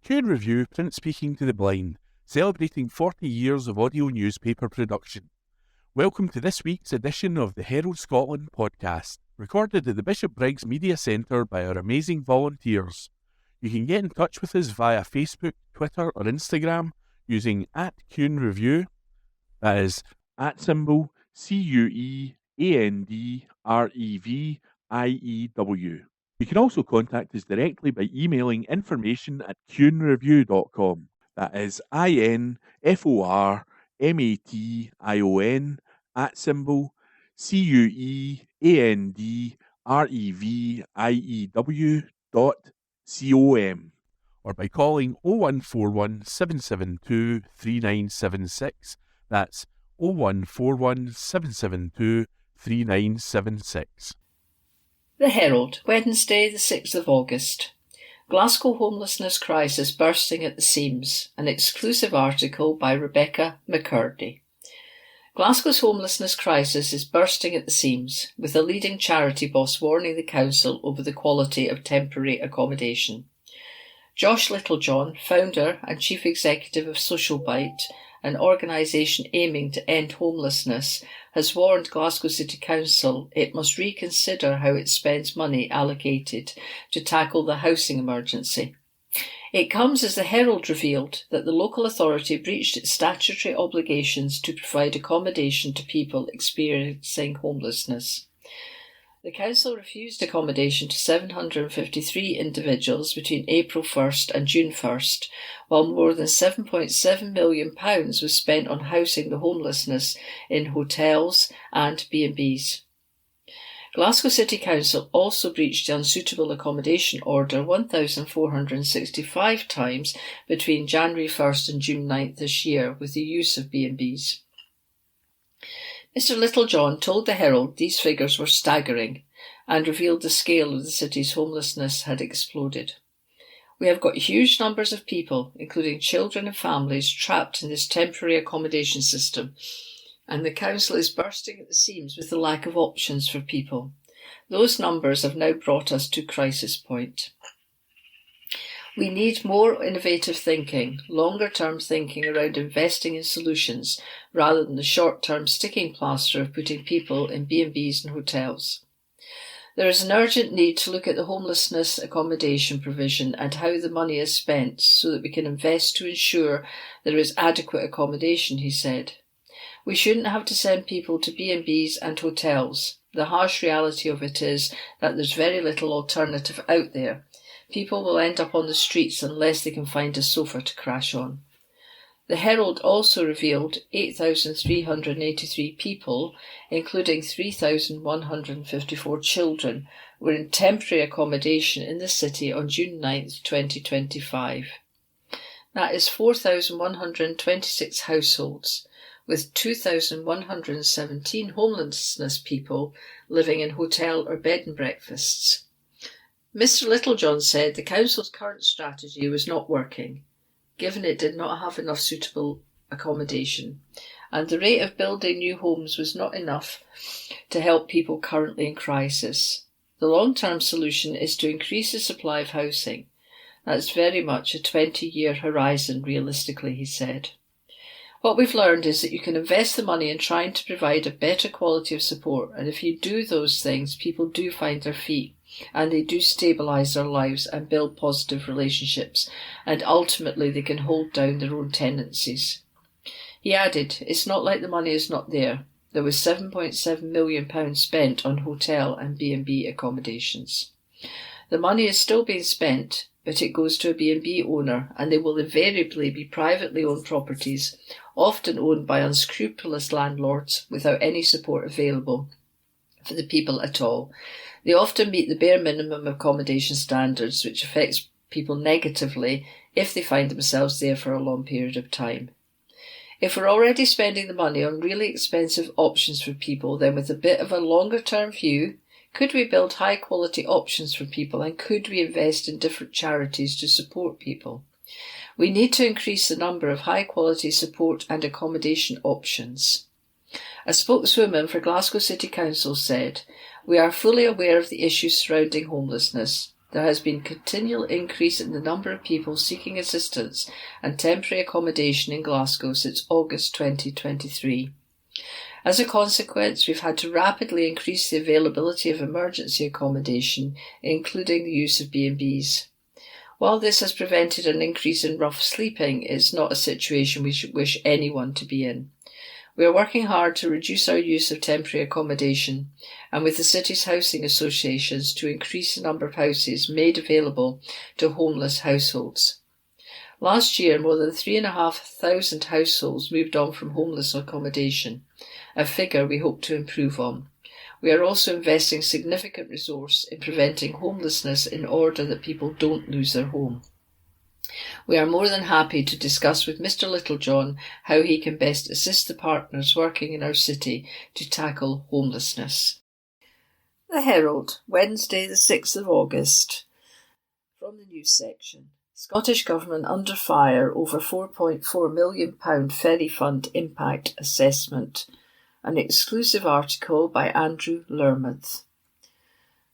Q Review Print Speaking to the Blind, celebrating 40 years of audio newspaper production. Welcome to this week's edition of the Herald Scotland podcast, recorded at the Bishop Briggs Media Centre by our amazing volunteers. You can get in touch with us via Facebook, Twitter or Instagram using @CuneReview, that is @CuandReview. You can also contact us directly by emailing information@cunereview.com. That is information@cuandreview.com, or by calling 0141 772 3976. That's 0141 772 3976. The Herald, Wednesday the 6th of August. Glasgow homelessness crisis bursting at the seams. An exclusive article by Rebecca McCurdy. Glasgow's homelessness crisis is bursting at the seams, with a leading charity boss warning the council over the quality of temporary accommodation. Josh Littlejohn, founder and chief executive of Social Bite, an organisation aiming to end homelessness, has warned Glasgow City Council it must reconsider how it spends money allocated to tackle the housing emergency. It comes as the Herald revealed that the local authority breached its statutory obligations to provide accommodation to people experiencing homelessness. The council refused accommodation to 753 individuals between April 1st and June 1st, while more than £7.7 million was spent on housing the homelessness in hotels and B&Bs. Glasgow City Council also breached the unsuitable accommodation order 1,465 times between January 1st and June 9th this year with the use of B&Bs. Mr Littlejohn told the Herald these figures were staggering and revealed the scale of the city's homelessness had exploded. We have got huge numbers of people, including children and families, trapped in this temporary accommodation system, and the council is bursting at the seams with the lack of options for people. Those numbers have now brought us to crisis point. We need more innovative thinking, longer-term thinking around investing in solutions rather than the short-term sticking plaster of putting people in B&Bs and hotels. There is an urgent need to look at the homelessness accommodation provision and how the money is spent so that we can invest to ensure there is adequate accommodation, he said. We shouldn't have to send people to B&Bs and hotels. The harsh reality of it is that there's very little alternative out there. People will end up on the streets unless they can find a sofa to crash on. The Herald also revealed 8,383 people, including 3,154 children, were in temporary accommodation in the city on June 9th, 2025. That is 4,126 households, with 2,117 homelessness people living in hotel or bed and breakfasts. Mr Littlejohn said the council's current strategy was not working, given it did not have enough suitable accommodation, and the rate of building new homes was not enough to help people currently in crisis. The long-term solution is to increase the supply of housing. That's very much a 20-year horizon, realistically, he said. What we've learned is that you can invest the money in trying to provide a better quality of support, and if you do those things, people do find their feet, and they do stabilise their lives and build positive relationships, and ultimately they can hold down their own tendencies. He added, it's not like the money is not there. There was £7.7 million spent on hotel and B&B accommodations. The money is still being spent, but it goes to a B&B owner, and they will invariably be privately owned properties, often owned by unscrupulous landlords without any support available for the people at all. They often meet the bare minimum accommodation standards, which affects people negatively if they find themselves there for a long period of time. If we're already spending the money on really expensive options for people, then with a bit of a longer-term view, could we build high-quality options for people, and could we invest in different charities to support people? We need to increase the number of high-quality support and accommodation options. A spokeswoman for Glasgow City Council said, "We are fully aware of the issues surrounding homelessness. there has been continual increase in the number of people seeking assistance and temporary accommodation in Glasgow since August 2023. As a consequence, we've had to rapidly increase the availability of emergency accommodation, including the use of B&Bs. While this has prevented an increase in rough sleeping, it's not a situation we should wish anyone to be in. We are working hard to reduce our use of temporary accommodation and with the city's housing associations to increase the number of houses made available to homeless households. Last year, more than 3,500 households moved on from homeless accommodation, a figure we hope to improve on. We are also investing significant resource in preventing homelessness in order that people don't lose their home. We are more than happy to discuss with Mr. Littlejohn how he can best assist the partners working in our city to tackle homelessness. The Herald, Wednesday the 6th of August. From the news section. Scottish Government under fire over £4.4 million ferry fund impact assessment. An exclusive article by Andrew Lermouth.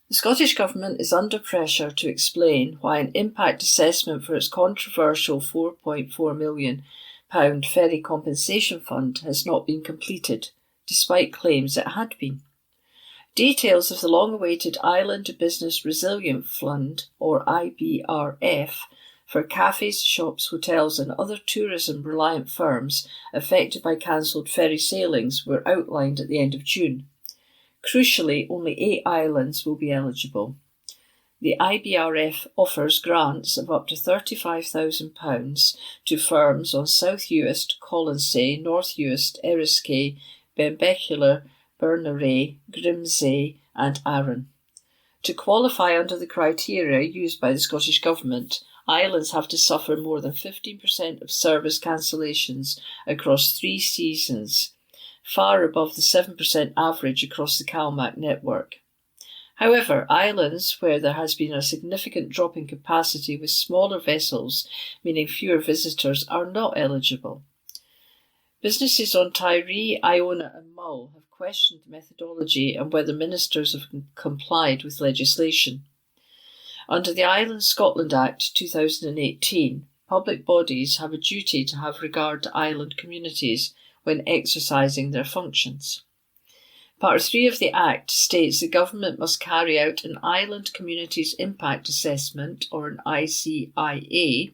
The Scottish Government is under pressure to explain why an impact assessment for its controversial £4.4 million ferry compensation fund has not been completed, despite claims it had been. Details of the long-awaited Island Business Resilience Fund, or IBRF, for cafes, shops, hotels and other tourism-reliant firms affected by cancelled ferry sailings were outlined at the end of June. Crucially, only 8 islands will be eligible. The IBRF offers grants of up to £35,000 to firms on South Uist, Colonsay, North Uist, Eriskay, Benbecula, Berneray, Grimsay and Arran. To qualify under the criteria used by the Scottish Government, islands have to suffer more than 15% of service cancellations across 3 seasons, far above the 7% average across the CalMac network. However, islands where there has been a significant drop in capacity with smaller vessels, meaning fewer visitors, are not eligible. Businesses on Tiree, Iona and Mull have questioned the methodology and whether ministers have complied with legislation. Under the Island Scotland Act 2018, public bodies have a duty to have regard to island communities when exercising their functions. Part 3 of the Act states the government must carry out an Island Communities Impact Assessment, or an ICIA,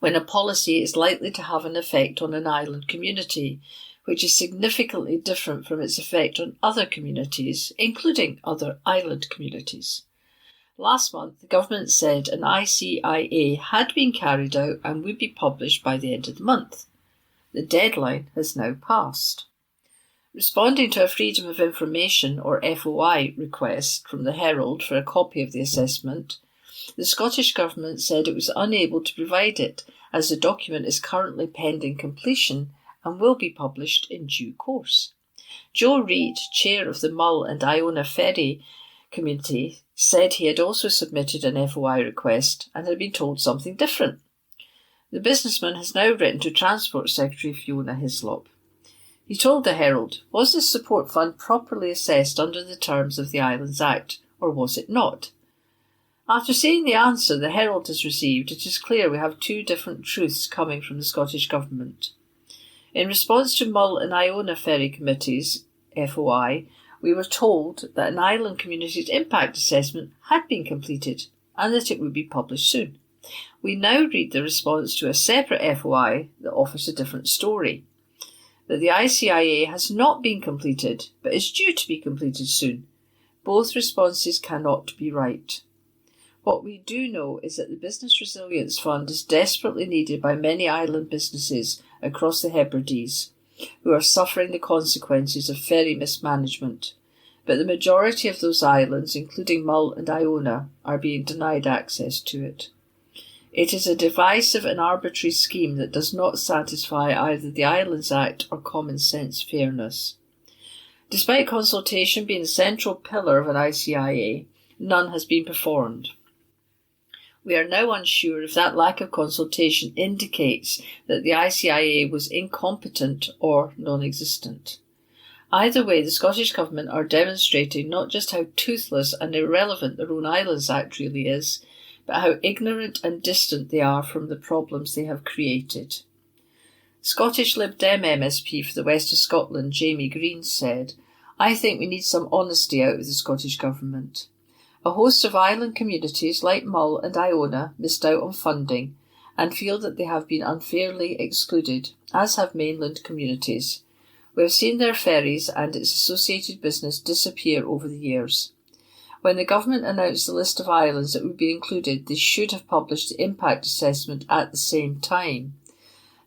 when a policy is likely to have an effect on an island community, which is significantly different from its effect on other communities, including other island communities. Last month, the government said an ICIA had been carried out and would be published by the end of the month. The deadline has now passed. Responding to a Freedom of Information, or FOI, request from the Herald for a copy of the assessment, the Scottish Government said it was unable to provide it as the document is currently pending completion and will be published in due course. Joe Reid, chair of the Mull and Iona Ferry Committee, said he had also submitted an FOI request and had been told something different. The businessman has now written to Transport Secretary Fiona Hislop. He told the Herald, was this support fund properly assessed under the terms of the Islands Act, or was it not? After seeing the answer the Herald has received, it is clear we have 2 different truths coming from the Scottish Government. In response to Mull and Iona Ferry Committee's FOI, we were told that an Island Communities Impact Assessment had been completed and that it would be published soon. We now read the response to a separate FOI that offers a different story. That the ICIA has not been completed, but is due to be completed soon. Both responses cannot be right. What we do know is that the Business Resilience Fund is desperately needed by many island businesses across the Hebrides, who are suffering the consequences of ferry mismanagement. But the majority of those islands, including Mull and Iona, are being denied access to it. It is a divisive and arbitrary scheme that does not satisfy either the Islands Act or common sense fairness. Despite consultation being the central pillar of an ICIA, none has been performed. We are now unsure if that lack of consultation indicates that the ICIA was incompetent or non-existent. Either way, the Scottish Government are demonstrating not just how toothless and irrelevant the Rhode Islands Act really is, but how ignorant and distant they are from the problems they have created. Scottish Lib Dem MSP for the West of Scotland, Jamie Green, said, "I think we need some honesty out of the Scottish Government. A host of island communities like Mull and Iona missed out on funding and feel that they have been unfairly excluded, as have mainland communities. We have seen their ferries and its associated business disappear over the years. When the government announced the list of islands that would be included, they should have published the impact assessment at the same time.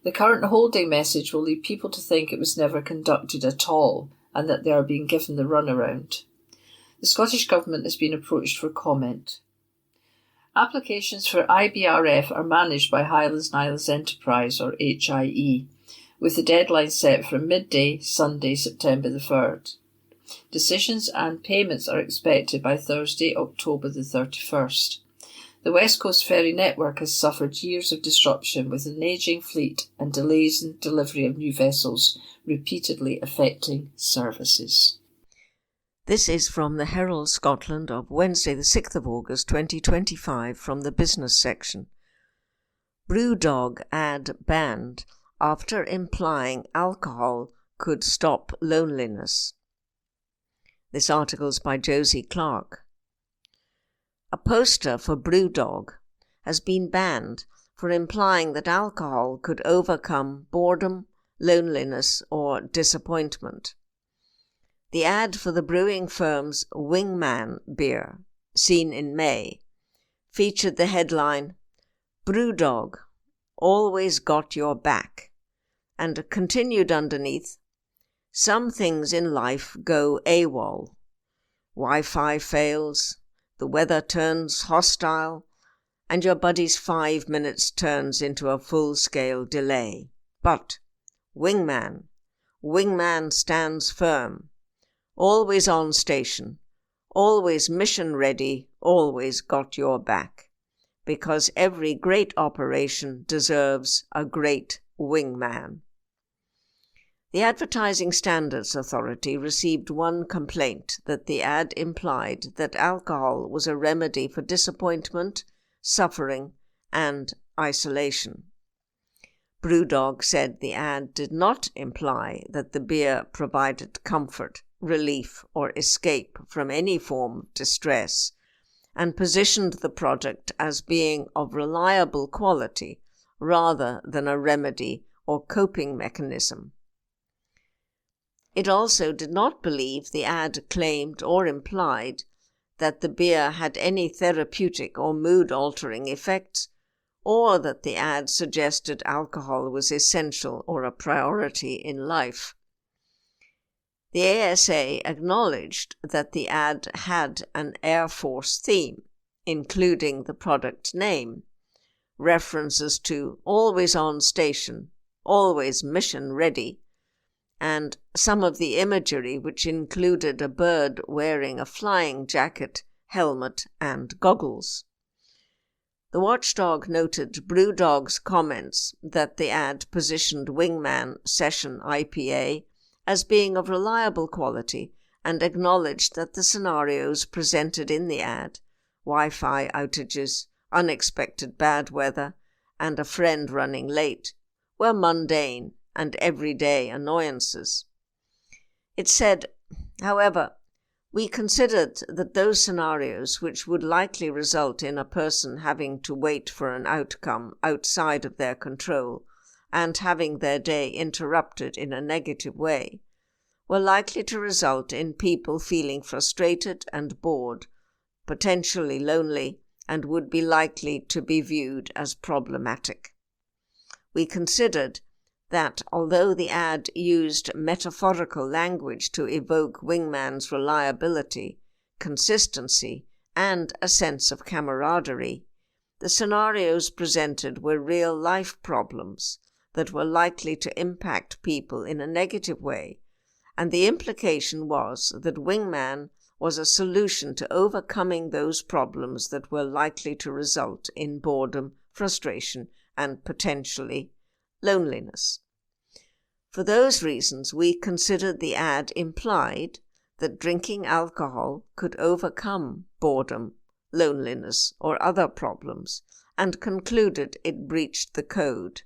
The current holding message will lead people to think it was never conducted at all and that they are being given the runaround." The Scottish Government has been approached for comment. Applications for IBRF are managed by Highlands and Islands Enterprise, or HIE, with the deadline set for midday, Sunday, September the 3rd. Decisions and payments are expected by Thursday, October the 31st. The West Coast Ferry network has suffered years of disruption with an ageing fleet and delays in delivery of new vessels, repeatedly affecting services. This is from the Herald Scotland of Wednesday the 6th of August 2025 from the business section. Brewdog ad banned after implying alcohol could stop loneliness. This article is by Josie Clark. A poster for Brewdog has been banned for implying that alcohol could overcome boredom, loneliness, or disappointment. The ad for the brewing firm's Wingman beer, seen in May, featured the headline, "Brewdog, always got your back," and continued underneath, "Some things in life go AWOL. Wi-Fi fails, the weather turns hostile, and your buddy's 5 minutes turns into a full-scale delay. But Wingman stands firm. Always on station, always mission ready, always got your back, because every great operation deserves a great wingman." The Advertising Standards Authority received one complaint that the ad implied that alcohol was a remedy for disappointment, suffering, and isolation. Brewdog said the ad did not imply that the beer provided comfort, relief, or escape from any form of distress, and positioned the product as being of reliable quality rather than a remedy or coping mechanism. It also did not believe the ad claimed or implied that the beer had any therapeutic or mood-altering effects, or that the ad suggested alcohol was essential or a priority in life. The ASA acknowledged that the ad had an Air Force theme, including the product name, references to always on station, always mission ready, and some of the imagery which included a bird wearing a flying jacket, helmet, and goggles. The watchdog noted Brewdog's comments that the ad positioned Wingman Session IPA as being of reliable quality and acknowledged that the scenarios presented in the ad, Wi-Fi outages, unexpected bad weather, and a friend running late, were mundane and everyday annoyances. It said, however, "We considered that those scenarios which would likely result in a person having to wait for an outcome outside of their control and having their day interrupted in a negative way, were likely to result in people feeling frustrated and bored, potentially lonely, and would be likely to be viewed as problematic. We considered that although the ad used metaphorical language to evoke Wingman's reliability, consistency, and a sense of camaraderie, the scenarios presented were real-life problems that were likely to impact people in a negative way, and the implication was that Wingman was a solution to overcoming those problems that were likely to result in boredom, frustration, and potentially loneliness. For those reasons, we considered the ad implied that drinking alcohol could overcome boredom, loneliness, or other problems, and concluded it breached the code.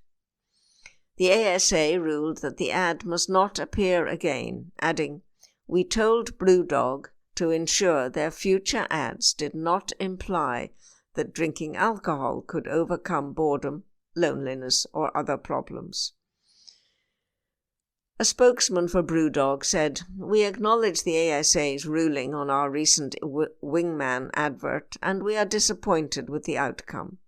The ASA ruled that the ad must not appear again, adding, "We told Brewdog to ensure their future ads did not imply that drinking alcohol could overcome boredom, loneliness, or other problems." A spokesman for Brewdog said, "We acknowledge the ASA's ruling on our recent Wingman advert, and we are disappointed with the outcome,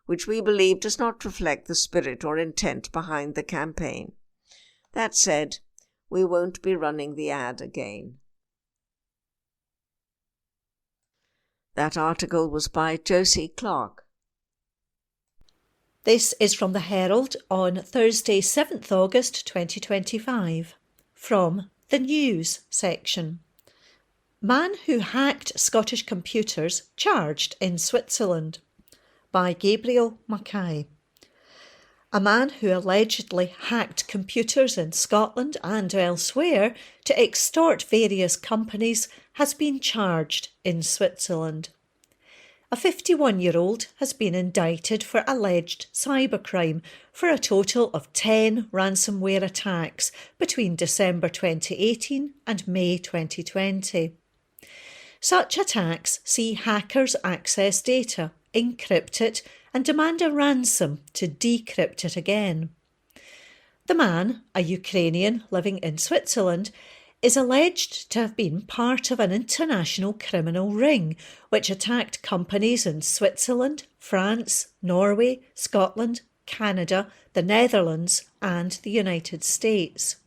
which we believe does not reflect the spirit or intent behind the campaign. That said, we won't be running the ad again." That article was by Josie Clark. This is from the Herald on Thursday, 7th August 2025, from the News section. Man who hacked Scottish computers charged in Switzerland, by Gabriel Mackay. A man who allegedly hacked computers in Scotland and elsewhere to extort various companies has been charged in Switzerland. A 51-year-old has been indicted for alleged cybercrime for a total of 10 ransomware attacks between December 2018 and May 2020. Such attacks see hackers access data, encrypt it, and demand a ransom to decrypt it again. The man, a Ukrainian living in Switzerland, is alleged to have been part of an international criminal ring which attacked companies in Switzerland, France, Norway, Scotland, Canada, the Netherlands, and the United States.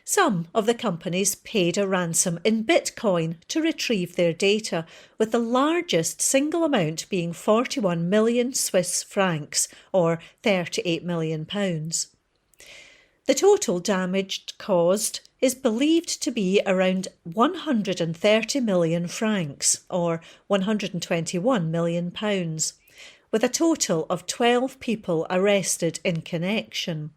Some of the companies paid a ransom in Bitcoin to retrieve their data, with the largest single amount being 41 million Swiss francs, or £38 million. The total damage caused is believed to be around 130 million francs, or £121 million, with a total of 12 people arrested in connection.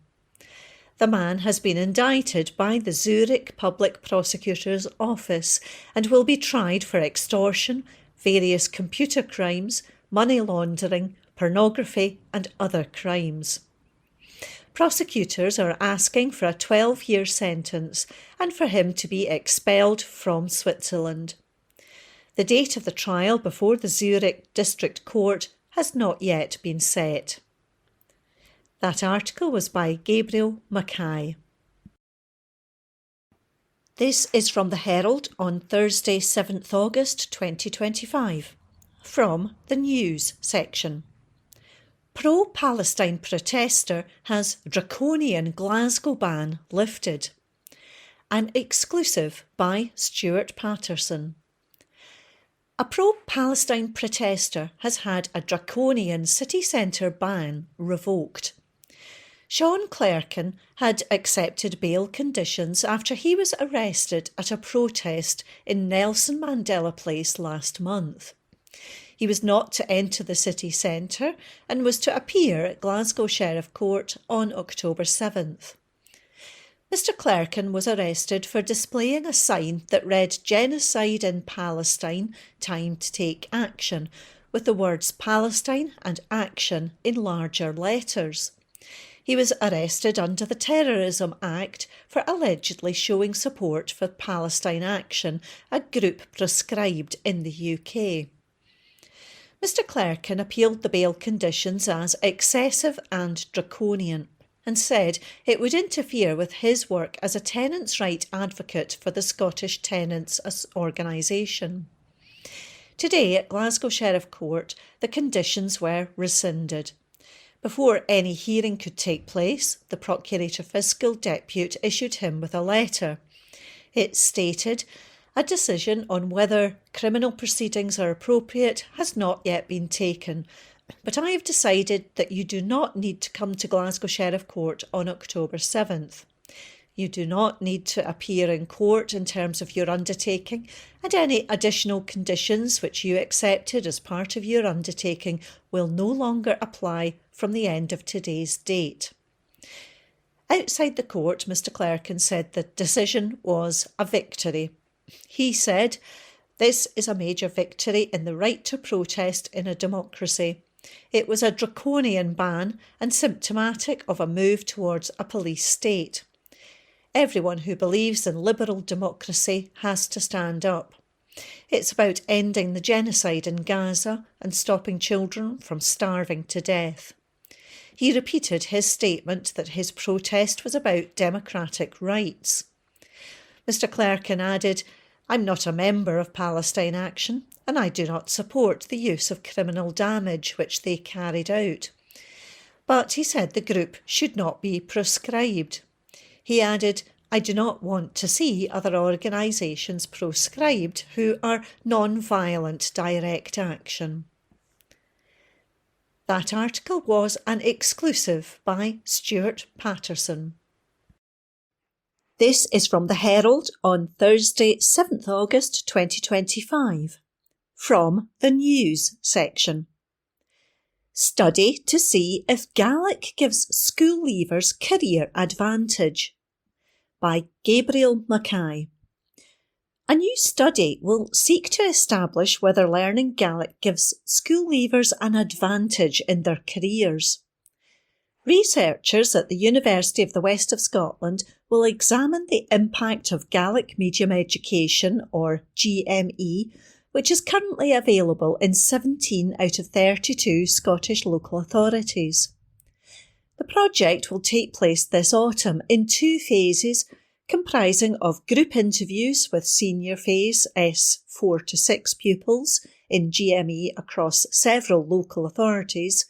The man has been indicted by the Zurich Public Prosecutor's Office and will be tried for extortion, various computer crimes, money laundering, pornography and other crimes. Prosecutors are asking for a 12-year sentence and for him to be expelled from Switzerland. The date of the trial before the Zurich District Court has not yet been set. That article was by Gabriel Mackay. This is from the Herald on Thursday, 7th August 2025, from the News section. Pro-Palestine protester has draconian Glasgow ban lifted. An exclusive by Stuart Patterson. A pro-Palestine protester has had a draconian city centre ban revoked. Sean Clerkin had accepted bail conditions after he was arrested at a protest in Nelson Mandela Place last month. He was not to enter the city centre and was to appear at Glasgow Sheriff Court on October 7th. Mr Clerkin was arrested for displaying a sign that read "Genocide in Palestine, time to take action," with the words Palestine and action in larger letters. He was arrested under the Terrorism Act for allegedly showing support for Palestine Action, a group proscribed in the UK. Mr Clerkin appealed the bail conditions as excessive and draconian and said it would interfere with his work as a tenants' right advocate for the Scottish Tenants Organisation. Today at Glasgow Sheriff Court, the conditions were rescinded. Before any hearing could take place, the Procurator Fiscal Depute issued him with a letter. It stated, "A decision on whether criminal proceedings are appropriate has not yet been taken, but I have decided that you do not need to come to Glasgow Sheriff Court on October 7th. You do not need to appear in court in terms of your undertaking, and any additional conditions which you accepted as part of your undertaking will no longer apply from the end of today's date." Outside the court, Mr Clerkin said the decision was a victory. He said, "This is a major victory in the right to protest in a democracy. It was a draconian ban and symptomatic of a move towards a police state. Everyone who believes in liberal democracy has to stand up. It's about ending the genocide in Gaza and stopping children from starving to death." He repeated his statement that his protest was about democratic rights. Mr Clerkin added, "I'm not a member of Palestine Action, and I do not support the use of criminal damage which they carried out." But he said the group should not be proscribed. He added, "I do not want to see other organisations proscribed who are non-violent direct action." That article was an exclusive by Stuart Patterson. This is from the Herald on Thursday, 7th August 2025, from the News section. Study to see if Gaelic gives school leavers career advantage, by Gabriel Mackay. A new study will seek to establish whether learning Gaelic gives school leavers an advantage in their careers. Researchers at the University of the West of Scotland will examine the impact of Gaelic medium education, or GME, which is currently available in 17 out of 32 Scottish local authorities. The project will take place this autumn in 2 phases, comprising of group interviews with senior phase S4 to 6 pupils in GME across several local authorities,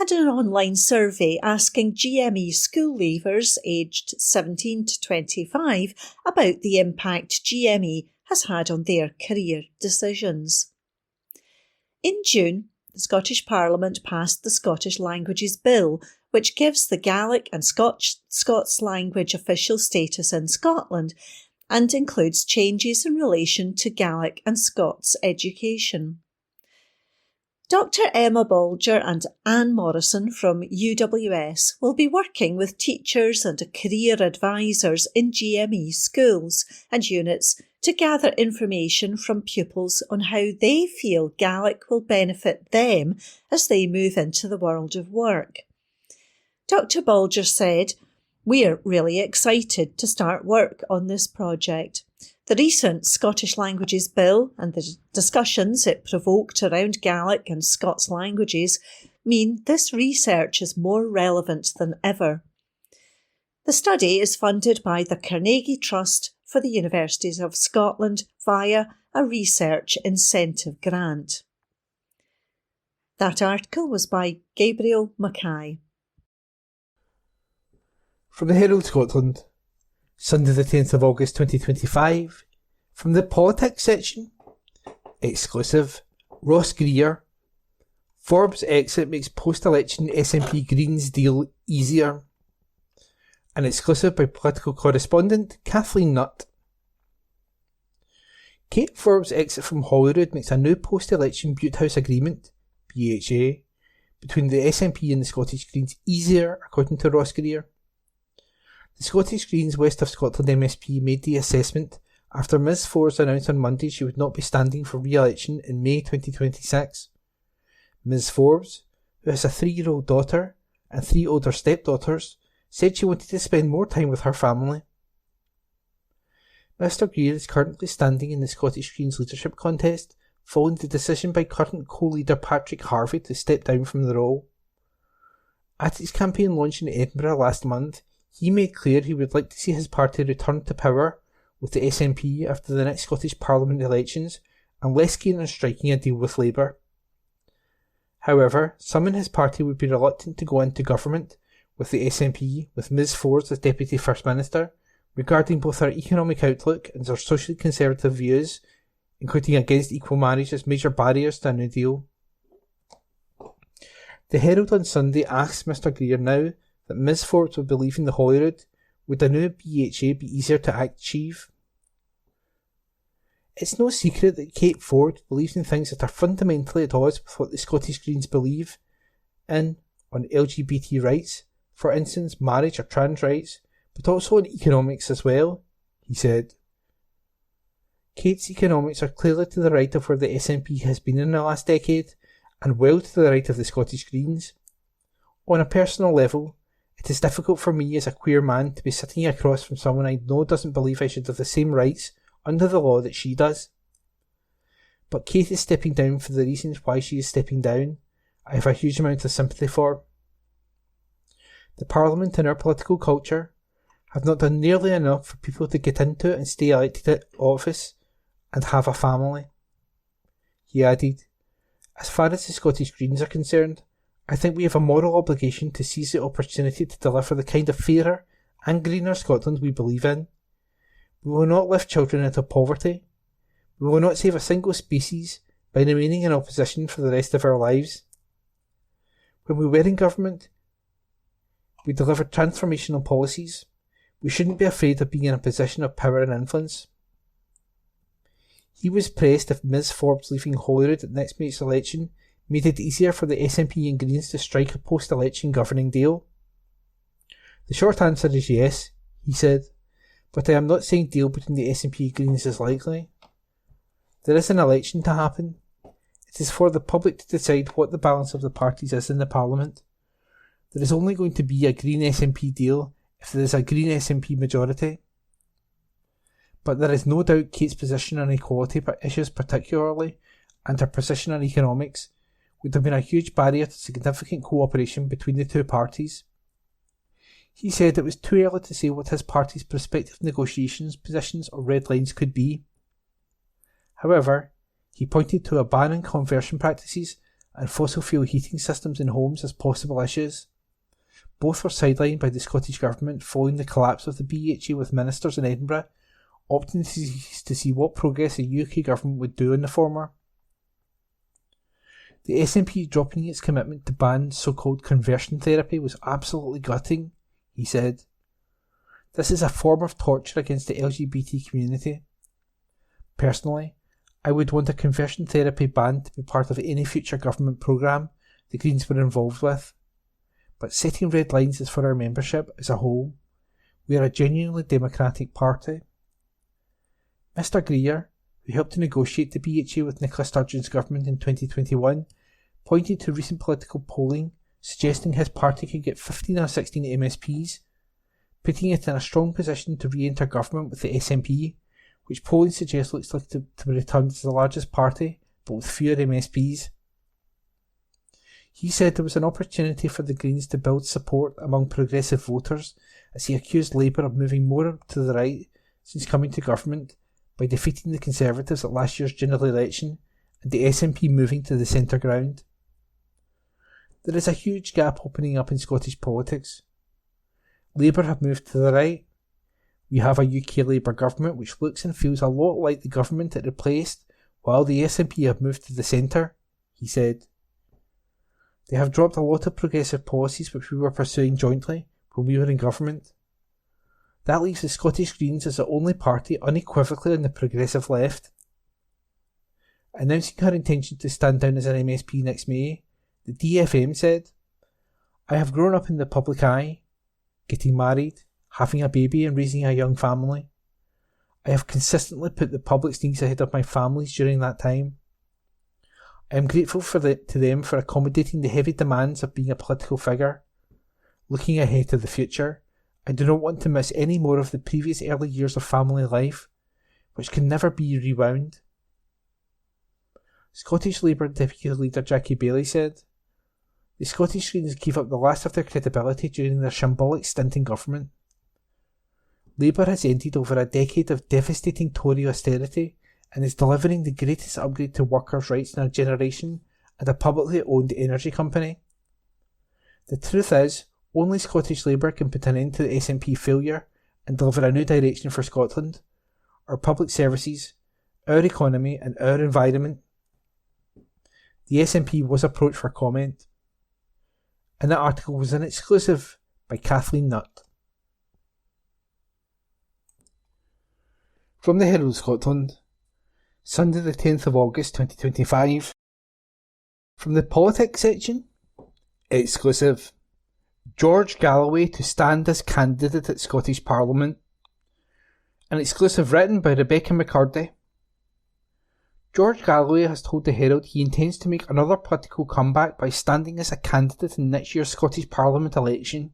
and an online survey asking GME school leavers aged 17 to 25 about the impact GME has had on their career decisions. In June, the Scottish Parliament passed the Scottish Languages Bill, which gives the Gaelic and Scots language official status in Scotland and includes changes in relation to Gaelic and Scots education. Dr Emma Bolger and Anne Morrison from UWS will be working with teachers and career advisors in GME schools and units to gather information from pupils on how they feel Gaelic will benefit them as they move into the world of work. Dr Bolger said, "We're really excited to start work on this project. The recent Scottish Languages Bill and the discussions it provoked around Gaelic and Scots languages mean this research is more relevant than ever." The study is funded by the Carnegie Trust for the Universities of Scotland via a research incentive grant. That article was by Gabriel Mackay. From the Herald Scotland, Sunday the 10th of August 2025, from the Politics section, exclusive, Ross Greer, Forbes exit makes post-election SNP Greens deal easier. An exclusive by political correspondent Kathleen Nutt. Kate Forbes' exit from Holyrood makes a new post-election Bute House agreement, BHA, between the SNP and the Scottish Greens easier, according to Ross Greer. The Scottish Greens West of Scotland MSP made the assessment after Ms Forbes announced on Monday she would not be standing for re-election in May 2026. Ms Forbes, who has a 3-year-old daughter and 3 older stepdaughters, said she wanted to spend more time with her family. Mr Greer is currently standing in the Scottish Greens leadership contest following the decision by current co-leader Patrick Harvey to step down from the role. At his campaign launch in Edinburgh last month, he made clear he would like to see his party return to power with the SNP after the next Scottish Parliament elections and less keen on striking a deal with Labour. However, some in his party would be reluctant to go into government with the SNP, with Ms Forbes as Deputy First Minister, regarding both her economic outlook and her socially conservative views, including against equal marriage as major barriers to a New Deal. The Herald on Sunday asks Mr Greer now that Ms Forbes would be leaving the Holyrood. Would a new BHA be easier to achieve? It's no secret that Kate Forbes believes in things that are fundamentally at odds with what the Scottish Greens believe in on LGBT rights, for instance marriage or trans rights, but also in economics as well, he said. Kate's economics are clearly to the right of where the SNP has been in the last decade, and well to the right of the Scottish Greens. On a personal level, it is difficult for me as a queer man to be sitting across from someone I know doesn't believe I should have the same rights under the law that she does. But Kate is stepping down for the reasons why she is stepping down. I have a huge amount of sympathy for. The Parliament and our political culture have not done nearly enough for people to get into it and stay elected to office and have a family. He added, as far as the Scottish Greens are concerned, I think we have a moral obligation to seize the opportunity to deliver the kind of fairer and greener Scotland we believe in. We will not lift children out of poverty. We will not save a single species by remaining in opposition for the rest of our lives. When we were in government, we delivered transformational policies. We shouldn't be afraid of being in a position of power and influence. He was pressed if Ms Forbes leaving Holyrood at next May's election made it easier for the SNP and Greens to strike a post-election governing deal. The short answer is yes, he said, but I am not saying deal between the SNP and Greens is likely. There is an election to happen. It is for the public to decide what the balance of the parties is in the Parliament. There is only going to be a Green SNP deal if there is a Green SNP majority. But there is no doubt Kate's position on equality issues particularly, and her position on economics, would have been a huge barrier to significant cooperation between the two parties. He said it was too early to say what his party's prospective negotiations positions or red lines could be. However, he pointed to a ban on conversion practices and fossil fuel heating systems in homes as possible issues. Both were sidelined by the Scottish Government following the collapse of the BHA, with ministers in Edinburgh opting to see what progress the UK Government would do on the former. The SNP dropping its commitment to ban so-called conversion therapy was absolutely gutting, he said. This is a form of torture against the LGBT community. Personally, I would want a conversion therapy ban to be part of any future government programme the Greens were involved with. But setting red lines is for our membership as a whole. We are a genuinely democratic party. Mr Greer, who helped to negotiate the BHA with Nicola Sturgeon's government in 2021, pointed to recent political polling suggesting his party could get 15 or 16 MSPs, putting it in a strong position to re-enter government with the SNP, which polling suggests looks like to be returned as the largest party, but with fewer MSPs. He said there was an opportunity for the Greens to build support among progressive voters, as he accused Labour of moving more to the right since coming to government by defeating the Conservatives at last year's general election, and the SNP moving to the centre ground. There is a huge gap opening up in Scottish politics. Labour have moved to the right. We have a UK Labour government which looks and feels a lot like the government it replaced, while the SNP have moved to the centre, he said. They have dropped a lot of progressive policies which we were pursuing jointly when we were in government. That leaves the Scottish Greens as the only party unequivocally on the progressive left. Announcing her intention to stand down as an MSP next May, the DFM said, I have grown up in the public eye, getting married, having a baby and raising a young family. I have consistently put the public's needs ahead of my family's during that time. I am grateful to them for accommodating the heavy demands of being a political figure. Looking ahead to the future, I do not want to miss any more of the previous early years of family life, which can never be rewound. Scottish Labour Deputy Leader Jackie Baillie said, the Scottish Greens gave up the last of their credibility during their shambolic stint in government. Labour has ended over a decade of devastating Tory austerity and is delivering the greatest upgrade to workers' rights in our generation and a publicly owned energy company. The truth is, only Scottish Labour can put an end to the SNP failure and deliver a new direction for Scotland, our public services, our economy and our environment. The SNP was approached for comment, and that article was an exclusive by Kathleen Nutt. From the Herald Scotland, Sunday the 10th of August 2025. From the politics section, exclusive. George Galloway to stand as candidate at Scottish Parliament. An exclusive written by Rebecca McCurdy. George Galloway has told the Herald he intends to make another political comeback by standing as a candidate in next year's Scottish Parliament election.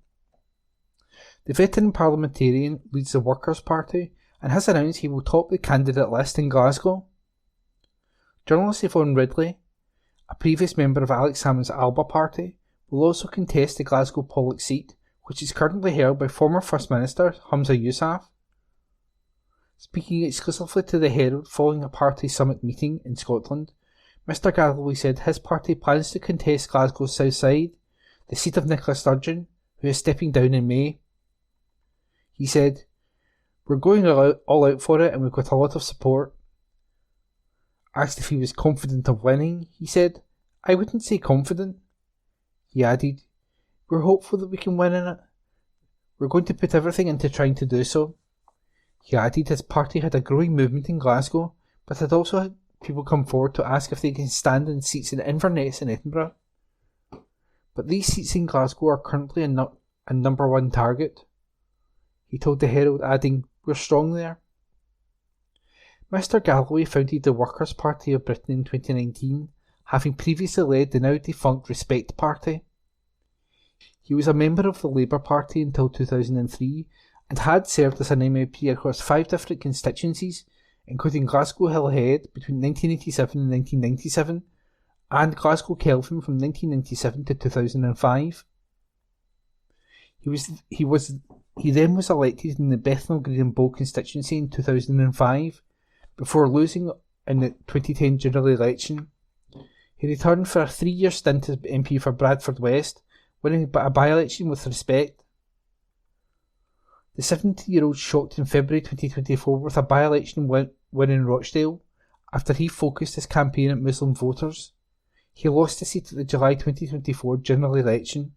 The veteran parliamentarian leads the Workers' Party and has announced he will top the candidate list in Glasgow. Journalist Yvonne Ridley, a previous member of Alex Salmond's Alba Party, will also contest the Glasgow Pollock seat, which is currently held by former First Minister Humza Yousaf. Speaking exclusively to the Herald following a party summit meeting in Scotland, Mr Galloway said his party plans to contest Glasgow's South Side, the seat of Nicola Sturgeon, who is stepping down in May. He said, "We're going all out for it and we've got a lot of support." Asked if he was confident of winning, he said, "I wouldn't say confident." He added, "We're hopeful that we can win in it. We're going to put everything into trying to do so." He added his party had a growing movement in Glasgow, but had also had people come forward to ask if they can stand in seats in Inverness and Edinburgh. But these seats in Glasgow are currently a number one target. He told the Herald, adding, "We're strong there." Mr Galloway founded the Workers' Party of Britain in 2019, having previously led the now defunct Respect Party. He was a member of the Labour Party until 2003 and had served as an MEP across 5 different constituencies, including Glasgow Hill Head between 1987 and 1997, and Glasgow Kelvin from 1997 to 2005. He then was elected in the Bethnal Green and Bow constituency in 2005, before losing in the 2010 general election. He returned for a 3-year stint as MP for Bradford West, winning a by-election with Respect. The 70-year-old shocked in February 2024 with a by-election win in Rochdale, after he focused his campaign at Muslim voters. He lost the seat at the July 2024 general election.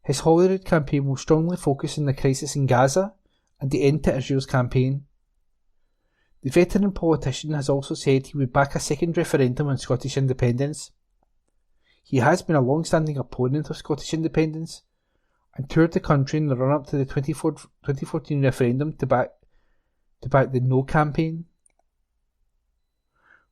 His Holyrood campaign will strongly focus on the crisis in Gaza and the end to Israel's campaign. The veteran politician has also said he would back a second referendum on Scottish independence. He has been a long-standing opponent of Scottish independence and toured the country in the run-up to the 2014 referendum to back the No campaign.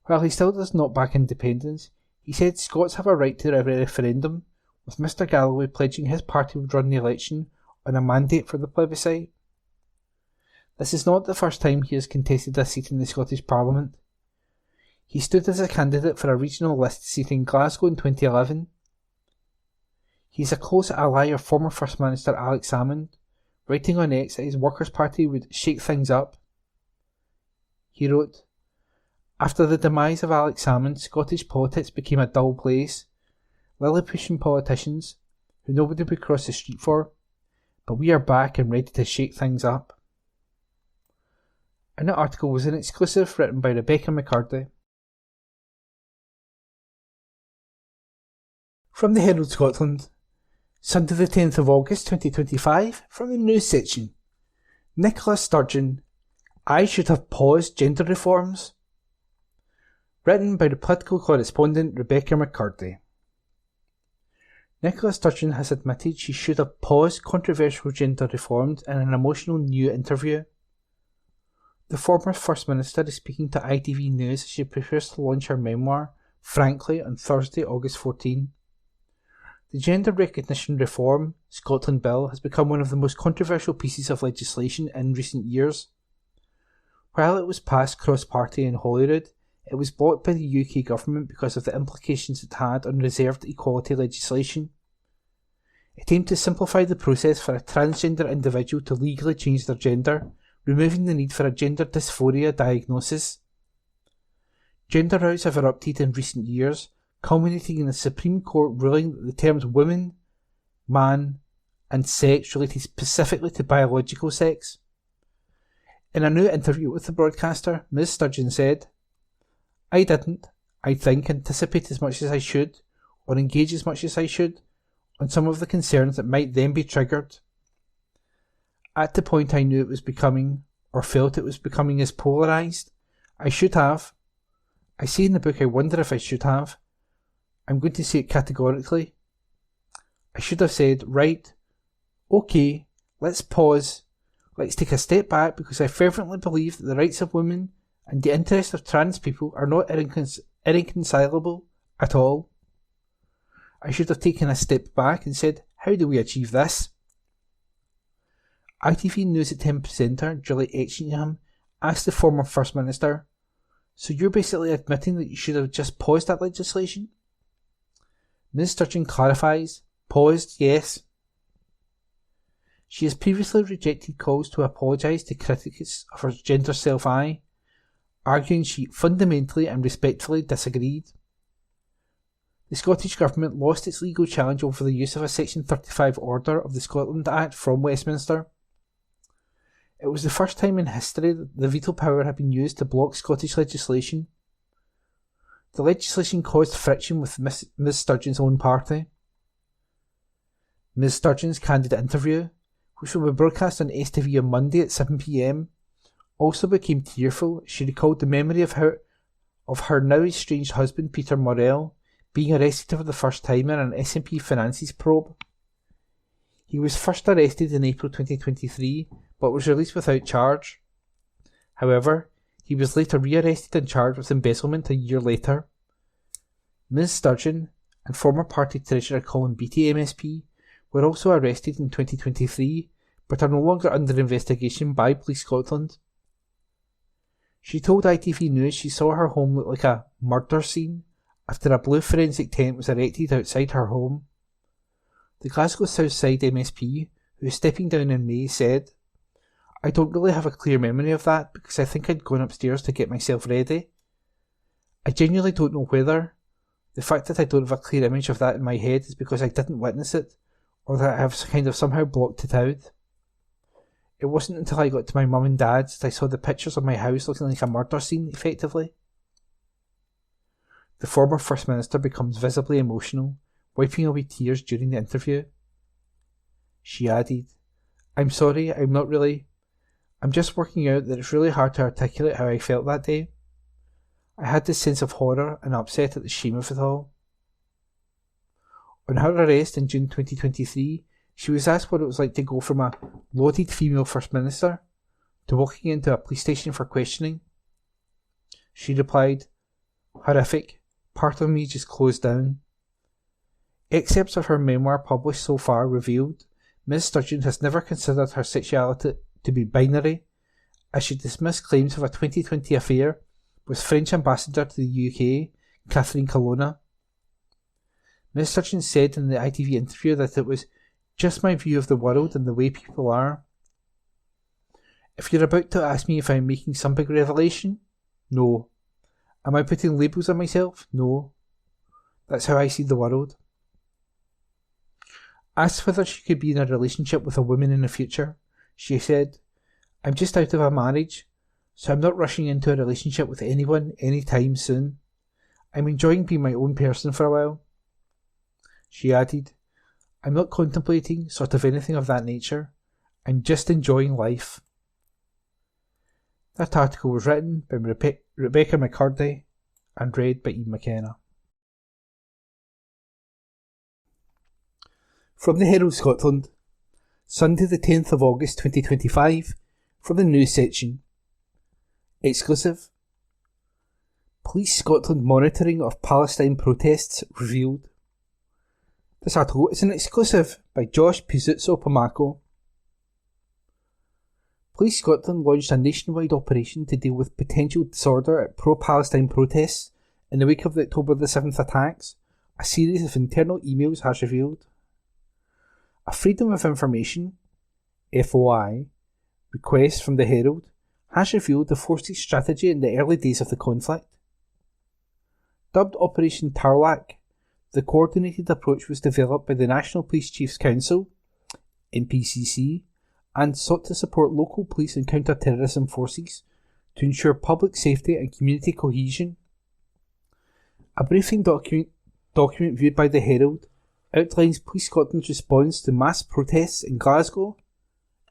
While he still does not back independence, he said Scots have a right to a referendum, with Mr Galloway pledging his party would run the election on a mandate for the plebiscite. This is not the first time he has contested a seat in the Scottish Parliament. He stood as a candidate for a regional list seat in Glasgow in 2011. He is a close ally of former First Minister Alex Salmond, writing on X that his Workers' Party would shake things up. He wrote, "After the demise of Alex Salmond, Scottish politics became a dull place. Lily-pushing politicians, who nobody would cross the street for, but we are back and ready to shake things up." And that article was an exclusive written by Rebecca McCurdy. From the Herald Scotland, Sunday the 10th of August 2025, from the news section. Nicola Sturgeon, "I should have paused gender reforms." Written by the political correspondent Rebecca McCurdy. Nicola Sturgeon has admitted she should have paused controversial gender reforms in an emotional new interview. The former First Minister is speaking to ITV News as she prepares to launch her memoir, Frankly, on Thursday, August 14. The Gender Recognition Reform Scotland Bill has become one of the most controversial pieces of legislation in recent years. While it was passed cross-party in Holyrood, it was blocked by the UK government because of the implications it had on reserved equality legislation. It aimed to simplify the process for a transgender individual to legally change their gender, removing the need for a gender dysphoria diagnosis. Gender rows have erupted in recent years, culminating in the Supreme Court ruling that the terms woman, man, and sex related specifically to biological sex. In a new interview with the broadcaster, Ms Sturgeon said, "I didn't, I think, anticipate as much as I should, or engage as much as I should, on some of the concerns that might then be triggered. At the point I knew it was becoming, or felt it was becoming as polarised, I should have. I say in the book I wonder if I should have. I'm going to say it categorically. I should have said, right, okay, let's pause. Let's take a step back because I fervently believe that the rights of women and the interests of trans people are not irreconcilable at all. I should have taken a step back and said, how do we achieve this? ITV News at 10 presenter Julie Etchingham asked the former First Minister, so you're basically admitting that you should have just paused that legislation? Ms Sturgeon clarifies, paused, yes. She has previously rejected calls to apologise to critics of her gender self-eye, arguing she fundamentally and respectfully disagreed. The Scottish Government lost its legal challenge over the use of a Section 35 order of the Scotland Act from Westminster. It was the first time in history that the veto power had been used to block Scottish legislation. The legislation caused friction with Ms Sturgeon's own party. Ms Sturgeon's candid interview, which will be broadcast on STV on Monday at 7 p.m, also became tearful as she recalled the memory of her now estranged husband Peter Morrell being arrested for the first time in an SNP Finances probe. He was first arrested in April 2023 but was released without charge. However, he was later re-arrested and charged with embezzlement a year later. Ms Sturgeon and former party treasurer Colin Beattie MSP were also arrested in 2023 but are no longer under investigation by Police Scotland. She told ITV News she saw her home look like a murder scene after a blue forensic tent was erected outside her home. The Glasgow South Side MSP, who is stepping down in May, said, I don't really have a clear memory of that because I think I'd gone upstairs to get myself ready. I genuinely don't know whether the fact that I don't have a clear image of that in my head is because I didn't witness it, or that I have kind of somehow blocked it out. It wasn't until I got to my mum and dad's that I saw the pictures of my house looking like a murder scene, effectively. The former First Minister becomes visibly emotional, wiping away tears during the interview. She added, I'm sorry, I'm just working out that it's really hard to articulate how I felt that day. I had this sense of horror and upset at the shame of it all. On her arrest in June 2023, she was asked what it was like to go from a lauded female First Minister to walking into a police station for questioning. She replied, horrific, part of me just closed down. Excerpts of her memoir published so far revealed Ms Sturgeon has never considered her sexuality to be binary, as she dismissed claims of a 2020 affair with French Ambassador to the UK, Catherine Colonna. Ms Sturgeon said in the ITV interview that it was just my view of the world and the way people are. If you're about to ask me if I'm making some big revelation, no. Am I putting labels on myself? No. That's how I see the world. Asked whether she could be in a relationship with a woman in the future, she said, I'm just out of a marriage, so I'm not rushing into a relationship with anyone anytime soon. I'm enjoying being my own person for a while. She added, I'm not contemplating sort of anything of that nature. I'm just enjoying life. That article was written by Rebecca McCurdy and read by Ian McKenna. From the Herald Scotland, Sunday the 10th of August 2025, from the news section. Exclusive. Police Scotland monitoring of Palestine protests revealed. This article is an exclusive by Josh Pizzuto-Pomako. Police Scotland launched a nationwide operation to deal with potential disorder at pro-Palestine protests in the wake of the October the 7th attacks, a series of internal emails has revealed. A Freedom of Information (FOI) request from the Herald has revealed the force's strategy in the early days of the conflict. Dubbed Operation Tarlac, the coordinated approach was developed by the National Police Chiefs Council (NPCC) and sought to support local police and counter-terrorism forces to ensure public safety and community cohesion. A briefing document viewed by the Herald outlines Police Scotland's response to mass protests in Glasgow,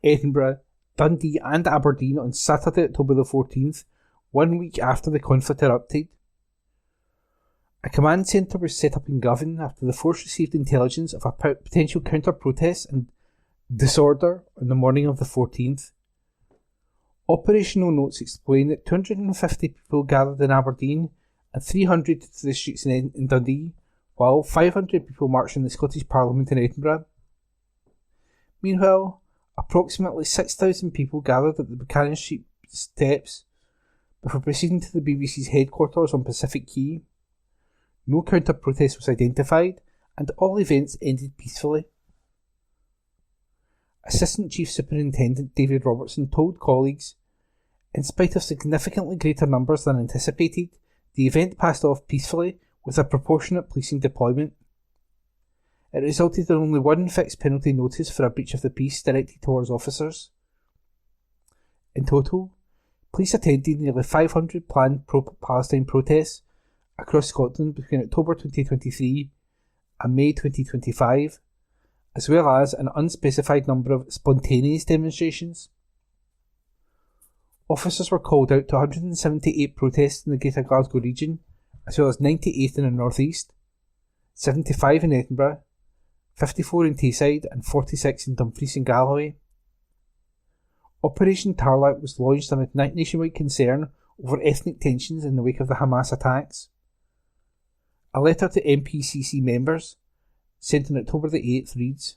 Edinburgh, Dundee and Aberdeen on Saturday, October the 14th, 1 week after the conflict erupted. A command centre was set up in Govan after the force received intelligence of a potential counter-protest and disorder on the morning of the 14th. Operational notes explain that 250 people gathered in Aberdeen and 300 to the streets in Dundee, while 500 people marched in the Scottish Parliament in Edinburgh. Meanwhile, approximately 6,000 people gathered at the Buchanan Street steps before proceeding to the BBC's headquarters on Pacific Quay. No counter-protest was identified, and all events ended peacefully. Assistant Chief Superintendent David Robertson told colleagues, "In spite of significantly greater numbers than anticipated, the event passed off peacefully with a proportionate policing deployment. It resulted in only one fixed penalty notice for a breach of the peace directed towards officers. In total, police attended nearly 500 planned pro-Palestine protests across Scotland between October 2023 and May 2025, as well as an unspecified number of spontaneous demonstrations. Officers were called out to 178 protests in the Greater Glasgow region, as well as 98 in the North East, 75 in Edinburgh, 54 in Tayside and 46 in Dumfries and Galloway. Operation Tarlac was launched amid nationwide concern over ethnic tensions in the wake of the Hamas attacks. A letter to MPCC members, sent on October the 8th, reads,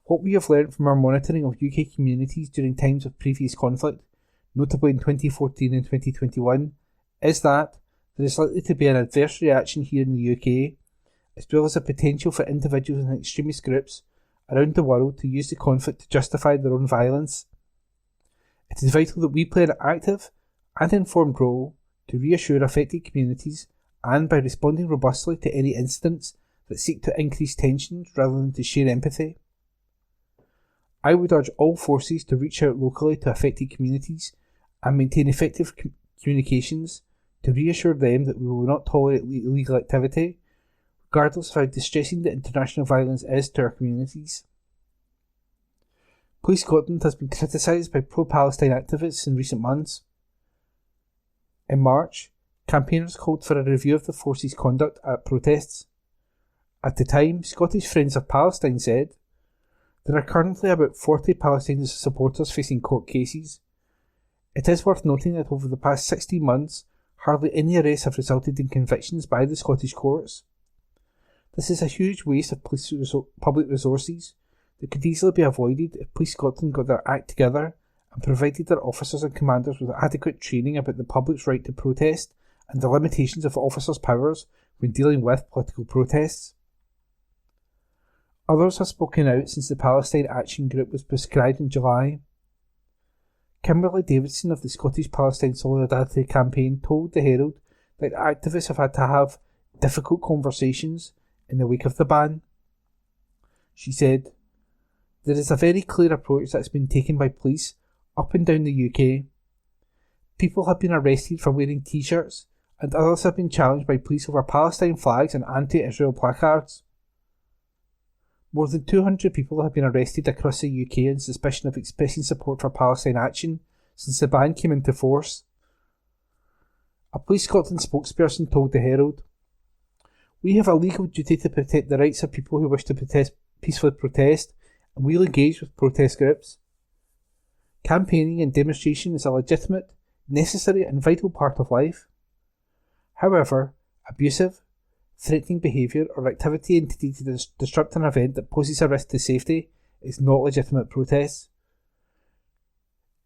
"What we have learnt from our monitoring of UK communities during times of previous conflict, notably in 2014 and 2021, is that there is likely to be an adverse reaction here in the UK, as well as a potential for individuals and extremist groups around the world to use the conflict to justify their own violence. It is vital that we play an active and informed role to reassure affected communities and by responding robustly to any incidents that seek to increase tensions rather than to share empathy. I would urge all forces to reach out locally to affected communities and maintain effective communications to reassure them that we will not tolerate illegal activity, regardless of how distressing the international violence is to our communities." Police Scotland has been criticised by pro-Palestine activists in recent months. In March, campaigners called for a review of the force's conduct at protests. At the time, Scottish Friends of Palestine said, "There are currently about 40 Palestinian supporters facing court cases. It is worth noting that over the past 16 months, hardly any arrests have resulted in convictions by the Scottish courts. This is a huge waste of public resources that could easily be avoided if Police Scotland got their act together and provided their officers and commanders with adequate training about the public's right to protest and the limitations of officers' powers when dealing with political protests." Others have spoken out since the Palestine Action Group was prescribed in July. Kimberly Davidson of the Scottish Palestine Solidarity Campaign told the Herald that activists have had to have difficult conversations in the wake of the ban. She said, "There is a very clear approach that has been taken by police up and down the UK. People have been arrested for wearing t-shirts, and others have been challenged by police over Palestine flags and anti-Israel placards. More than 200 people have been arrested across the UK on suspicion of expressing support for Palestine action since the ban came into force." A Police Scotland spokesperson told the Herald, "We have a legal duty to protect the rights of people who wish to peacefully protest, and we'll engage with protest groups. Campaigning and demonstration is a legitimate, necessary and vital part of life. However, abusive, threatening behaviour or activity intended to disrupt an event that poses a risk to safety is not legitimate protest.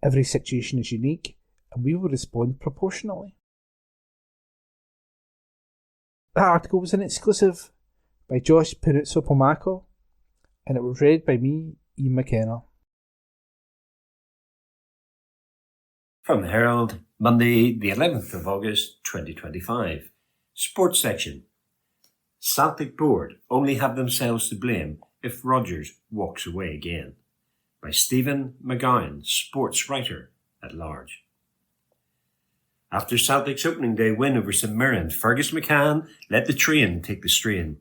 Every situation is unique, and we will respond proportionally." That article was an exclusive by Josh Pinuzzo-Pomako, and it was read by me, Ian McKenna. From the Herald, Monday the 11th of August 2025. Sports section. Celtic board only have themselves to blame if Rodgers walks away again. By Stephen McGowan, sports writer at large. After Celtic's opening day win over St Mirren, Fergus McCann let the train take the strain.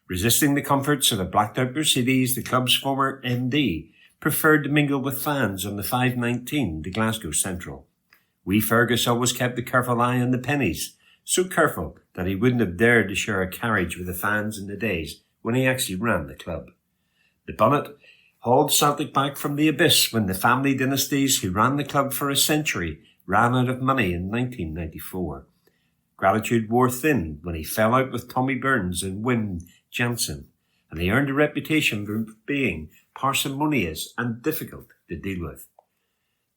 Resisting the comforts of a blacked-out Mercedes, the club's former MD preferred to mingle with fans on the 519 to Glasgow Central. Wee Fergus always kept a careful eye on the pennies, so careful that he wouldn't have dared to share a carriage with the fans in the days when he actually ran the club. The bonnet hauled Celtic back from the abyss when the family dynasties who ran the club for a century ran out of money in 1994. Gratitude wore thin when he fell out with Tommy Burns and Wim Jansen, and he earned a reputation for being parsimonious and difficult to deal with.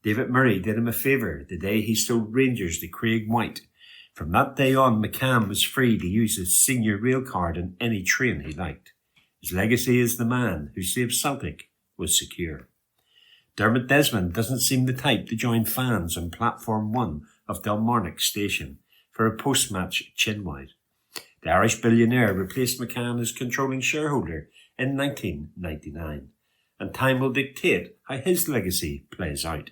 David Murray did him a favour the day he sold Rangers to Craig White. From that day on, McCann was free to use his senior rail card on any train he liked. His legacy as the man who saved Celtic was secure. Dermot Desmond doesn't seem the type to join fans on Platform 1 of Dalmarnock Station for a post-match chinwide. The Irish billionaire replaced McCann as controlling shareholder in 1999, and time will dictate how his legacy plays out.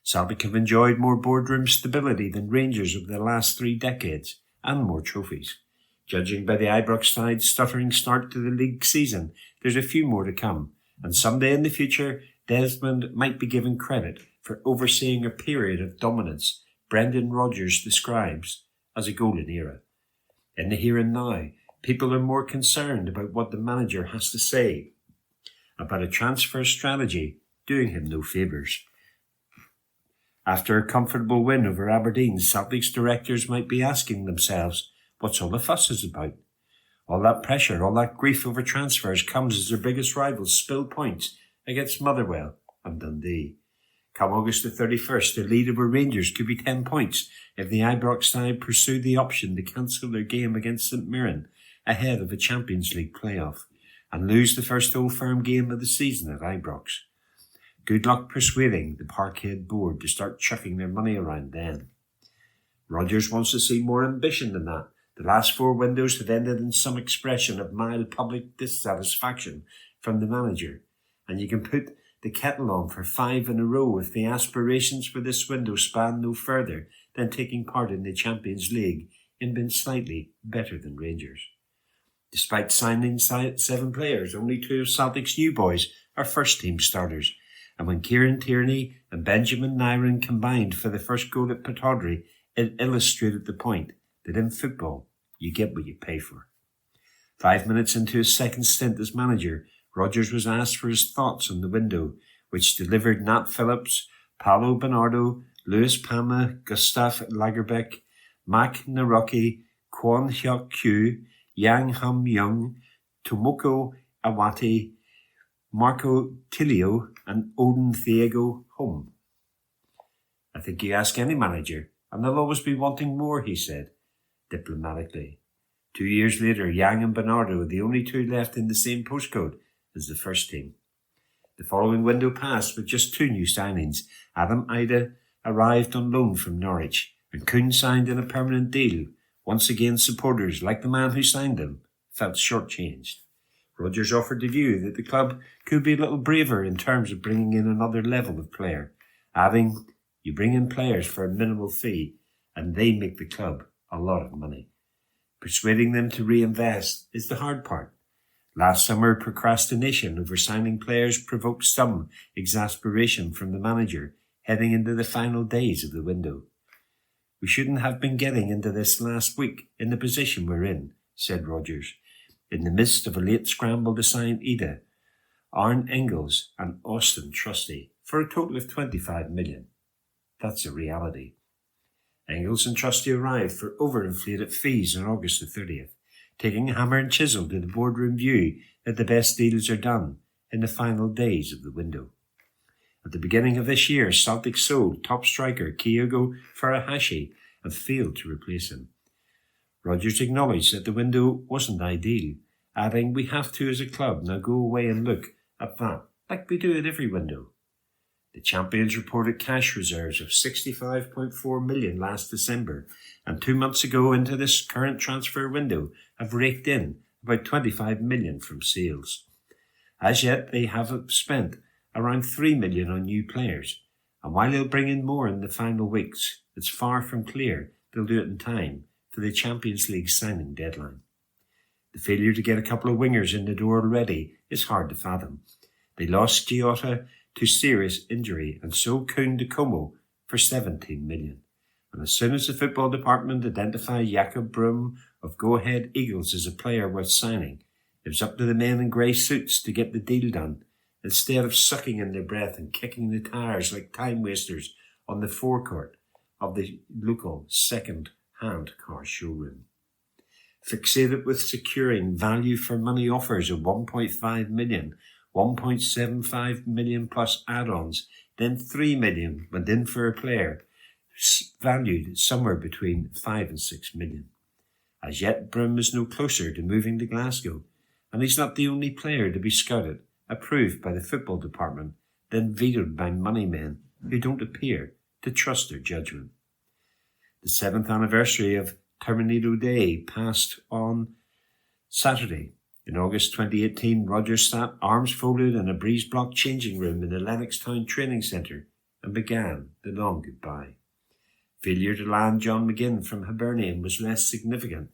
Celtic have enjoyed more boardroom stability than Rangers over the last 3 decades, and more trophies. Judging by the Ibrox side's stuttering start to the league season, there's a few more to come, and someday in the future, Desmond might be given credit for overseeing a period of dominance Brendan Rodgers describes as a golden era. In the here and now, people are more concerned about what the manager has to say about a transfer strategy doing him no favours. After a comfortable win over Aberdeen, Celtic's directors might be asking themselves, what's all the fuss is about? All that pressure, all that grief over transfers comes as their biggest rivals spill points against Motherwell and Dundee. Come August the 31st, the lead over Rangers could be 10 points if the Ibrox side pursue the option to cancel their game against St Mirren ahead of a Champions League playoff and lose the first Old Firm game of the season at Ibrox. Good luck persuading the Parkhead board to start chucking their money around then. Rodgers wants to see more ambition than that. The last 4 windows have ended in some expression of mild public dissatisfaction from the manager, and you can put the kettle on for 5 in a row if the aspirations for this window span no further than taking part in the Champions League and being slightly better than Rangers. Despite signing 7 players, only 2 of Celtic's new boys are first-team starters, and when Kieran Tierney and Benjamin Nyren combined for the first goal at Pittodrie, it illustrated the point that in football, you get what you pay for. 5 minutes into his second stint as manager, Rodgers was asked for his thoughts on the window, which delivered Nat Phillips, Paolo Bernardo, Louis Palma, Gustav Lagerbeck, Mac Naroki, Kwon Hyuk Kyu, Yang Hum Young, Tomoko Awati, Marco Tilio, and Odin Thiago Home. I think you ask any manager, and they'll always be wanting more, he said, diplomatically. 2 years later, Yang and Bernardo are the only 2 left in the same postcode as the first team. The following window passed with just 2 new signings. Adam Ida arrived on loan from Norwich, and Kuhn signed in a permanent deal. Once again, supporters, like the man who signed him, felt shortchanged. Rodgers offered the view that the club could be a little braver in terms of bringing in another level of player, adding, you bring in players for a minimal fee, and they make the club a lot of money. Persuading them to reinvest is the hard part. Last summer, procrastination over signing players provoked some exasperation from the manager heading into the final days of the window. We shouldn't have been getting into this last week in the position we're in, said Rodgers, in the midst of a late scramble to sign Ida, Arne Engels and Austin Trusty for a total of 25 million. That's a reality. Engels and Trusty arrived for overinflated fees on August the 30th, taking hammer and chisel to the boardroom view that the best deals are done in the final days of the window. At the beginning of this year, Celtic sold top striker Kyogo Furuhashi and failed to replace him. Rodgers acknowledged that the window wasn't ideal, adding, we have to as a club now go away and look at that, like we do at every window. The champions reported cash reserves of 65.4 million last December, and 2 months ago into this current transfer window have raked in about 25 million from sales. As yet, they have spent around 3 million on new players, and while they'll bring in more in the final weeks, it's far from clear they'll do it in time for the Champions League signing deadline. The failure to get a couple of wingers in the door already is hard to fathom. They lost Giota to serious injury and sold Kuhn to Como for 17 million. And as soon as the football department identified Jakob Brum of Go Ahead Eagles as a player worth signing, it was up to the men in grey suits to get the deal done, instead of sucking in their breath and kicking the tires like time wasters on the forecourt of the local second-hand car showroom. Fixated with securing value for money offers of 1.5 million, 1.75 million plus add-ons, then 3 million went in for a player valued somewhere between 5 and 6 million. As yet, Brum is no closer to moving to Glasgow, and he's not the only player to be scouted, approved by the football department, then vetoed by money men who don't appear to trust their judgment. The 7th anniversary of Terminator Day passed on Saturday. In August 2018, Rodgers sat arms folded in a breeze block changing room in the Lennoxtown Training Centre and began the long goodbye. Failure to land John McGinn from Hibernian was less significant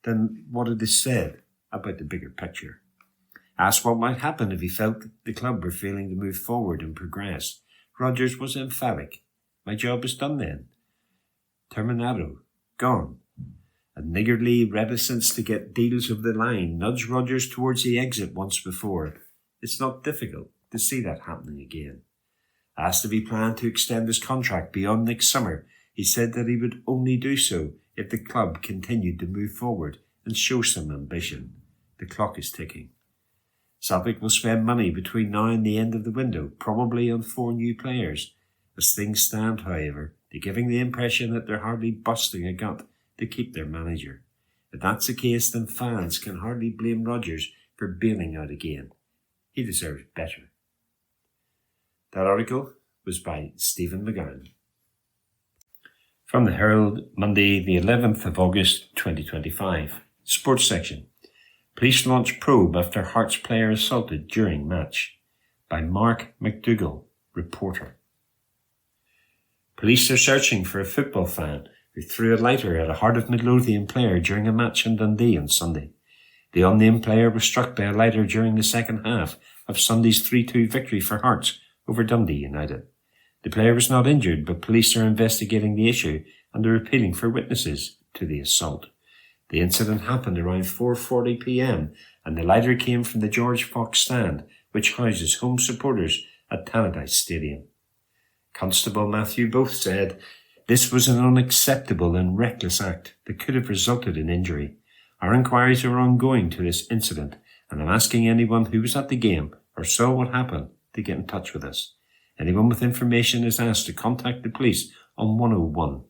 than what it is said about the bigger picture. Asked what might happen if he felt the club were failing to move forward and progress, Rodgers was emphatic. My job is done then. Terminado, gone. A niggardly reticence to get deals over the line nudged Rodgers towards the exit once before. It's not difficult to see that happening again. Asked if he planned to extend his contract beyond next summer, he said that he would only do so if the club continued to move forward and show some ambition. The clock is ticking. Celtic will spend money between now and the end of the window, probably on 4 new players. As things stand, however, they're giving the impression that they're hardly busting a gut to keep their manager. If that's the case, then fans can hardly blame Rodgers for bailing out again. He deserves better. That article was by Stephen McGowan. From the Herald, Monday the 11th of August 2025. Sports section. Police launch probe after Hearts player assaulted during match. By Mark McDougall, reporter. Police are searching for a football fan who threw a lighter at a Heart of Midlothian player during a match in Dundee on Sunday. The unnamed player was struck by a lighter during the second half of Sunday's 3-2 victory for Hearts over Dundee United. The player was not injured, but police are investigating the issue and are appealing for witnesses to the assault. The incident happened around 4:40 p.m. and the lighter came from the George Fox stand, which houses home supporters at Tannadice Stadium. Constable Matthew Both said, "This was an unacceptable and reckless act that could have resulted in injury. Our inquiries are ongoing to this incident, and I'm asking anyone who was at the game or saw what happened to get in touch with us. Anyone with information is asked to contact the police on 101.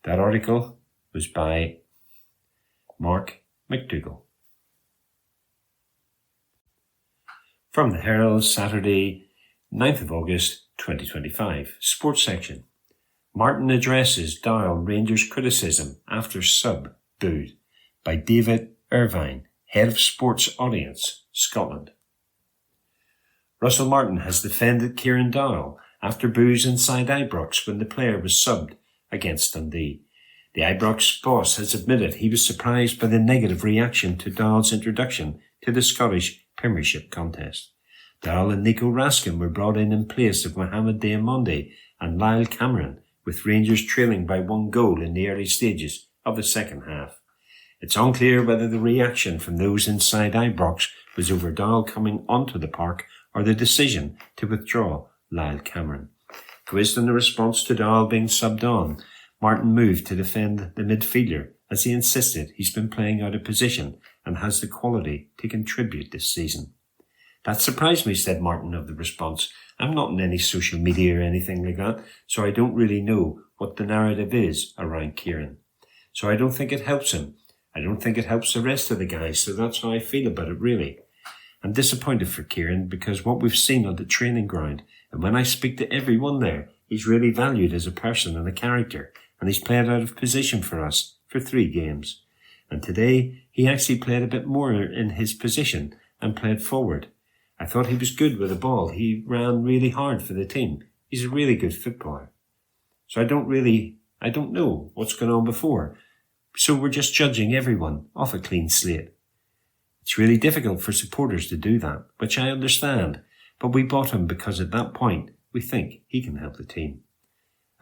That article was by Mark McDougall. From the Herald, Saturday, 9th of August 2025. Sports section. Martin addresses Doyle Rangers criticism after sub booed. By David Irvine, Head of Sports Audience, Scotland. Russell Martin has defended Kieran Doyle after boos inside Ibrox when the player was subbed against Dundee. The Ibrox boss has admitted he was surprised by the negative reaction to Doyle's introduction to the Scottish Premiership contest. Doyle and Nico Raskin were brought in place of Mohamed Diamonde and Lyle Cameron, with Rangers trailing by 1 goal in the early stages of the second half. It's unclear whether the reaction from those inside Ibrox was over Doyle coming onto the park or the decision to withdraw Lyle Cameron. Quizzed in the response to Doyle being subbed on, Martin moved to defend the midfielder as he insisted he's been playing out of position and has the quality to contribute this season. That surprised me, said Martin of the response. I'm not in any social media or anything like that, so I don't really know what the narrative is around Kieran. So I don't think it helps him. I don't think it helps the rest of the guys, so that's how I feel about it, really. I'm disappointed for Kieran because what we've seen on the training ground, and when I speak to everyone there, he's really valued as a person and a character, and he's played out of position for us for 3 games. And today, he actually played a bit more in his position and played forward. I thought he was good with the ball. He ran really hard for the team. He's a really good footballer. So I don't know what's gone on before. So we're just judging everyone off a clean slate. It's really difficult for supporters to do that, which I understand, but we bought him because at that point we think he can help the team.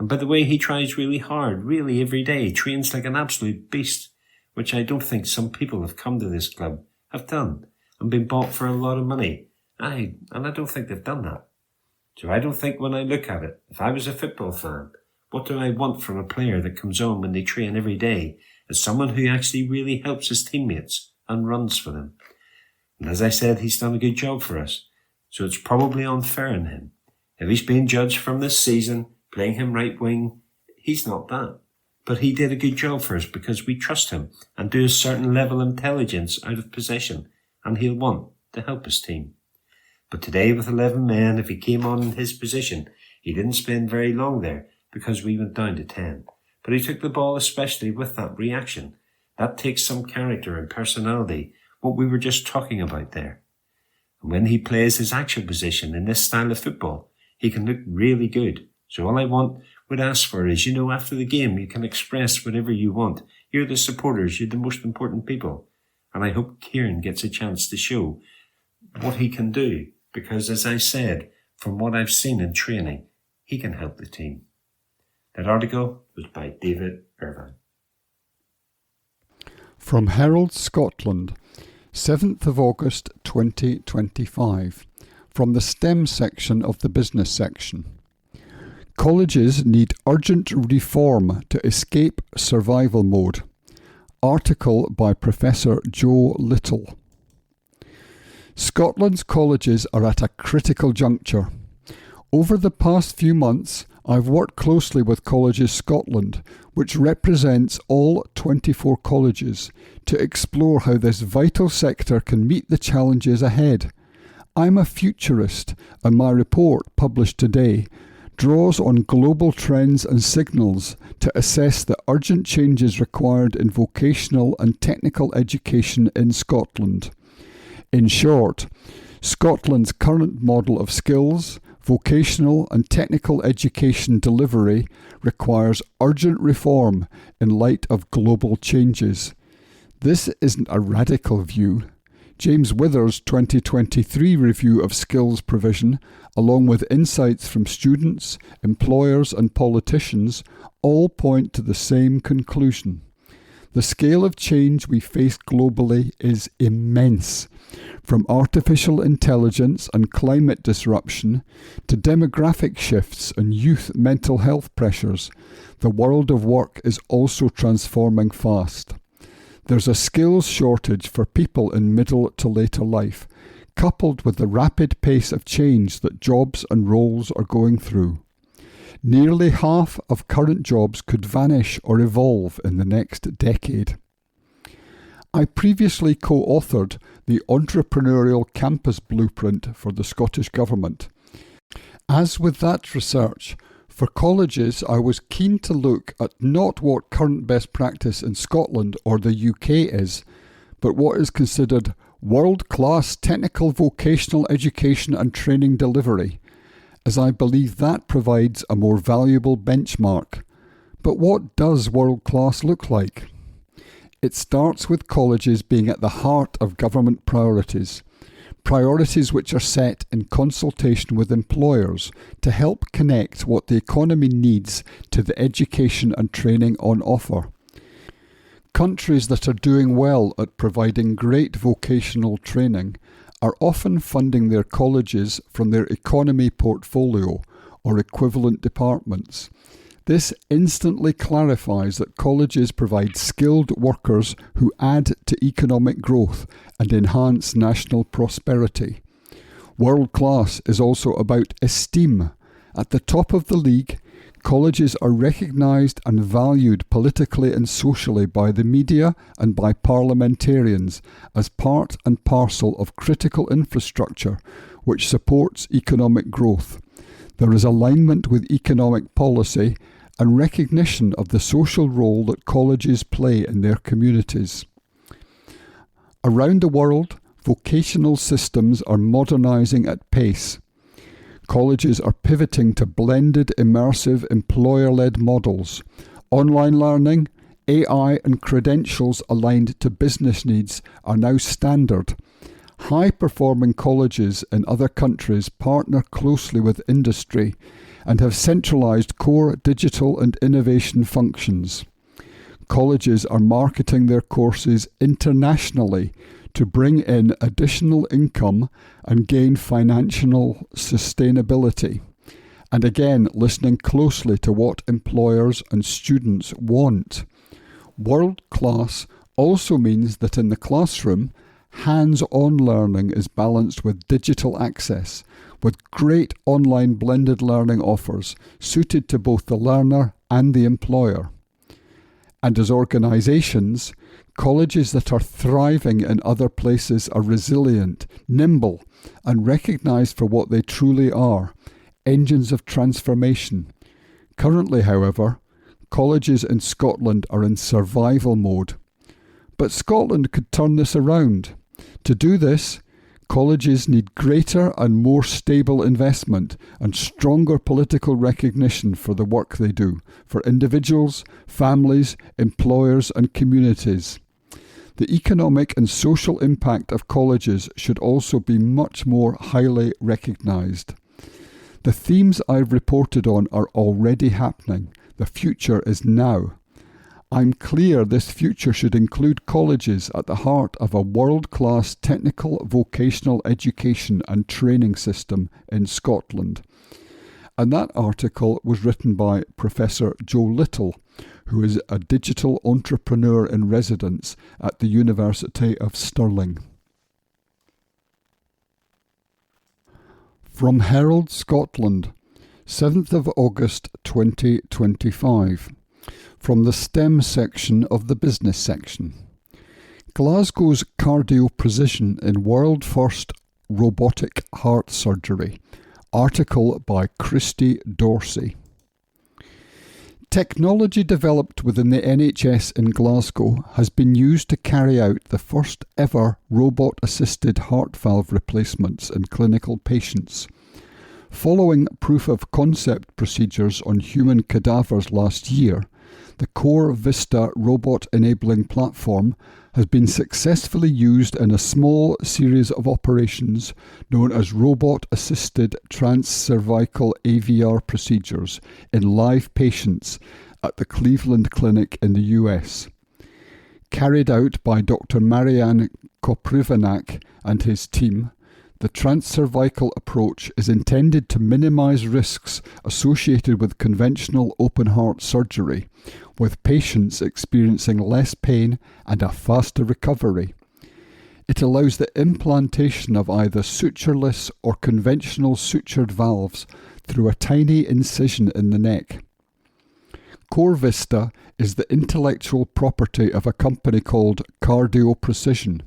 And by the way, he tries really hard, really every day, trains like an absolute beast, which I don't think some people have come to this club have done and been bought for a lot of money. And I don't think they've done that. So I don't think when I look at it, if I was a football fan, what do I want from a player that comes on when they train every day as someone who actually really helps his teammates and runs for them? And as I said, he's done a good job for us. So it's probably unfair on him. If he's being judged from this season, playing him right wing, he's not that. But he did a good job for us because we trust him and do a certain level of intelligence out of possession, and he'll want to help his team. But today with 11 men, if he came on in his position, he didn't spend very long there because we went down to 10. But he took the ball especially with that reaction. That takes some character and personality, what we were just talking about there. And when he plays his action position in this style of football, he can look really good. So all I would ask for is, after the game, you can express whatever you want. You're the supporters, you're the most important people. And I hope Kieran gets a chance to show what he can do. Because as I said, from what I've seen in training, he can help the team. That article was by David Irvine. From Herald, Scotland, 7th of August 2025, from the STEM section of the business section. Colleges need urgent reform to escape survival mode. Article by Professor Joe Little. Scotland's colleges are at a critical juncture. Over the past few months, I've worked closely with Colleges Scotland, which represents all 24 colleges, to explore how this vital sector can meet the challenges ahead. I'm a futurist, and my report, published today, draws on global trends and signals to assess the urgent changes required in vocational and technical education in Scotland. In short, Scotland's current model of skills, vocational and technical education delivery requires urgent reform in light of global changes. This isn't a radical view. James Wither's 2023 review of skills provision, along with insights from students, employers and politicians, all point to the same conclusion. The scale of change we face globally is immense. From artificial intelligence and climate disruption to demographic shifts and youth mental health pressures, the world of work is also transforming fast. There's a skills shortage for people in middle to later life, coupled with the rapid pace of change that jobs and roles are going through. Nearly half of current jobs could vanish or evolve in the next decade. I previously co-authored the Entrepreneurial Campus Blueprint for the Scottish Government. As with that research, for colleges I was keen to look at not what current best practice in Scotland or the UK is, but what is considered world-class technical vocational education and training delivery, as I believe that provides a more valuable benchmark. But what does world-class look like? It starts with colleges being at the heart of government priorities which are set in consultation with employers to help connect what the economy needs to the education and training on offer. Countries that are doing well at providing great vocational training are often funding their colleges from their economy portfolio or equivalent departments. This instantly clarifies that colleges provide skilled workers who add to economic growth and enhance national prosperity. World class is also about esteem. At the top of the league, colleges are recognised and valued politically and socially by the media and by parliamentarians as part and parcel of critical infrastructure which supports economic growth. There is alignment with economic policy and recognition of the social role that colleges play in their communities. Around the world, vocational systems are modernising at pace. Colleges are pivoting to blended, immersive, employer-led models. Online learning, AI and credentials aligned to business needs are now standard. High-performing colleges in other countries partner closely with industry and have centralised core digital and innovation functions. Colleges are marketing their courses internationally to bring in additional income and gain financial sustainability, and again listening closely to what employers and students want. World class also means that in the classroom, hands-on learning is balanced with digital access, with great online blended learning offers suited to both the learner and the employer. And as organisations, colleges that are thriving in other places are resilient, nimble, and recognised for what they truly are, engines of transformation. Currently, however, colleges in Scotland are in survival mode. But Scotland could turn this around. To do this, colleges need greater and more stable investment and stronger political recognition for the work they do, for individuals, families, employers and communities. The economic and social impact of colleges should also be much more highly recognised. The themes I've reported on are already happening. The future is now. I'm clear this future should include colleges at the heart of a world-class technical vocational education and training system in Scotland. And that article was written by Professor Joe Little, who is a digital entrepreneur in residence at the University of Stirling. From Herald, Scotland, 7th of August 2025. From the STEM section of the business section. Glasgow's cardio precision in world first robotic heart surgery. Article by Christy Dorsey. Technology developed within the NHS in Glasgow has been used to carry out the first ever robot-assisted heart valve replacements in clinical patients. Following proof of concept procedures on human cadavers last year, the Core Vista robot enabling platform has been successfully used in a small series of operations known as robot-assisted transcervical AVR procedures in live patients at the Cleveland Clinic in the US. Carried out by Dr. Marian Koprivanak and his team, the transcervical approach is intended to minimise risks associated with conventional open heart surgery, with patients experiencing less pain and a faster recovery. It allows the implantation of either sutureless or conventional sutured valves through a tiny incision in the neck. Core Vista is the intellectual property of a company called Cardio Precision,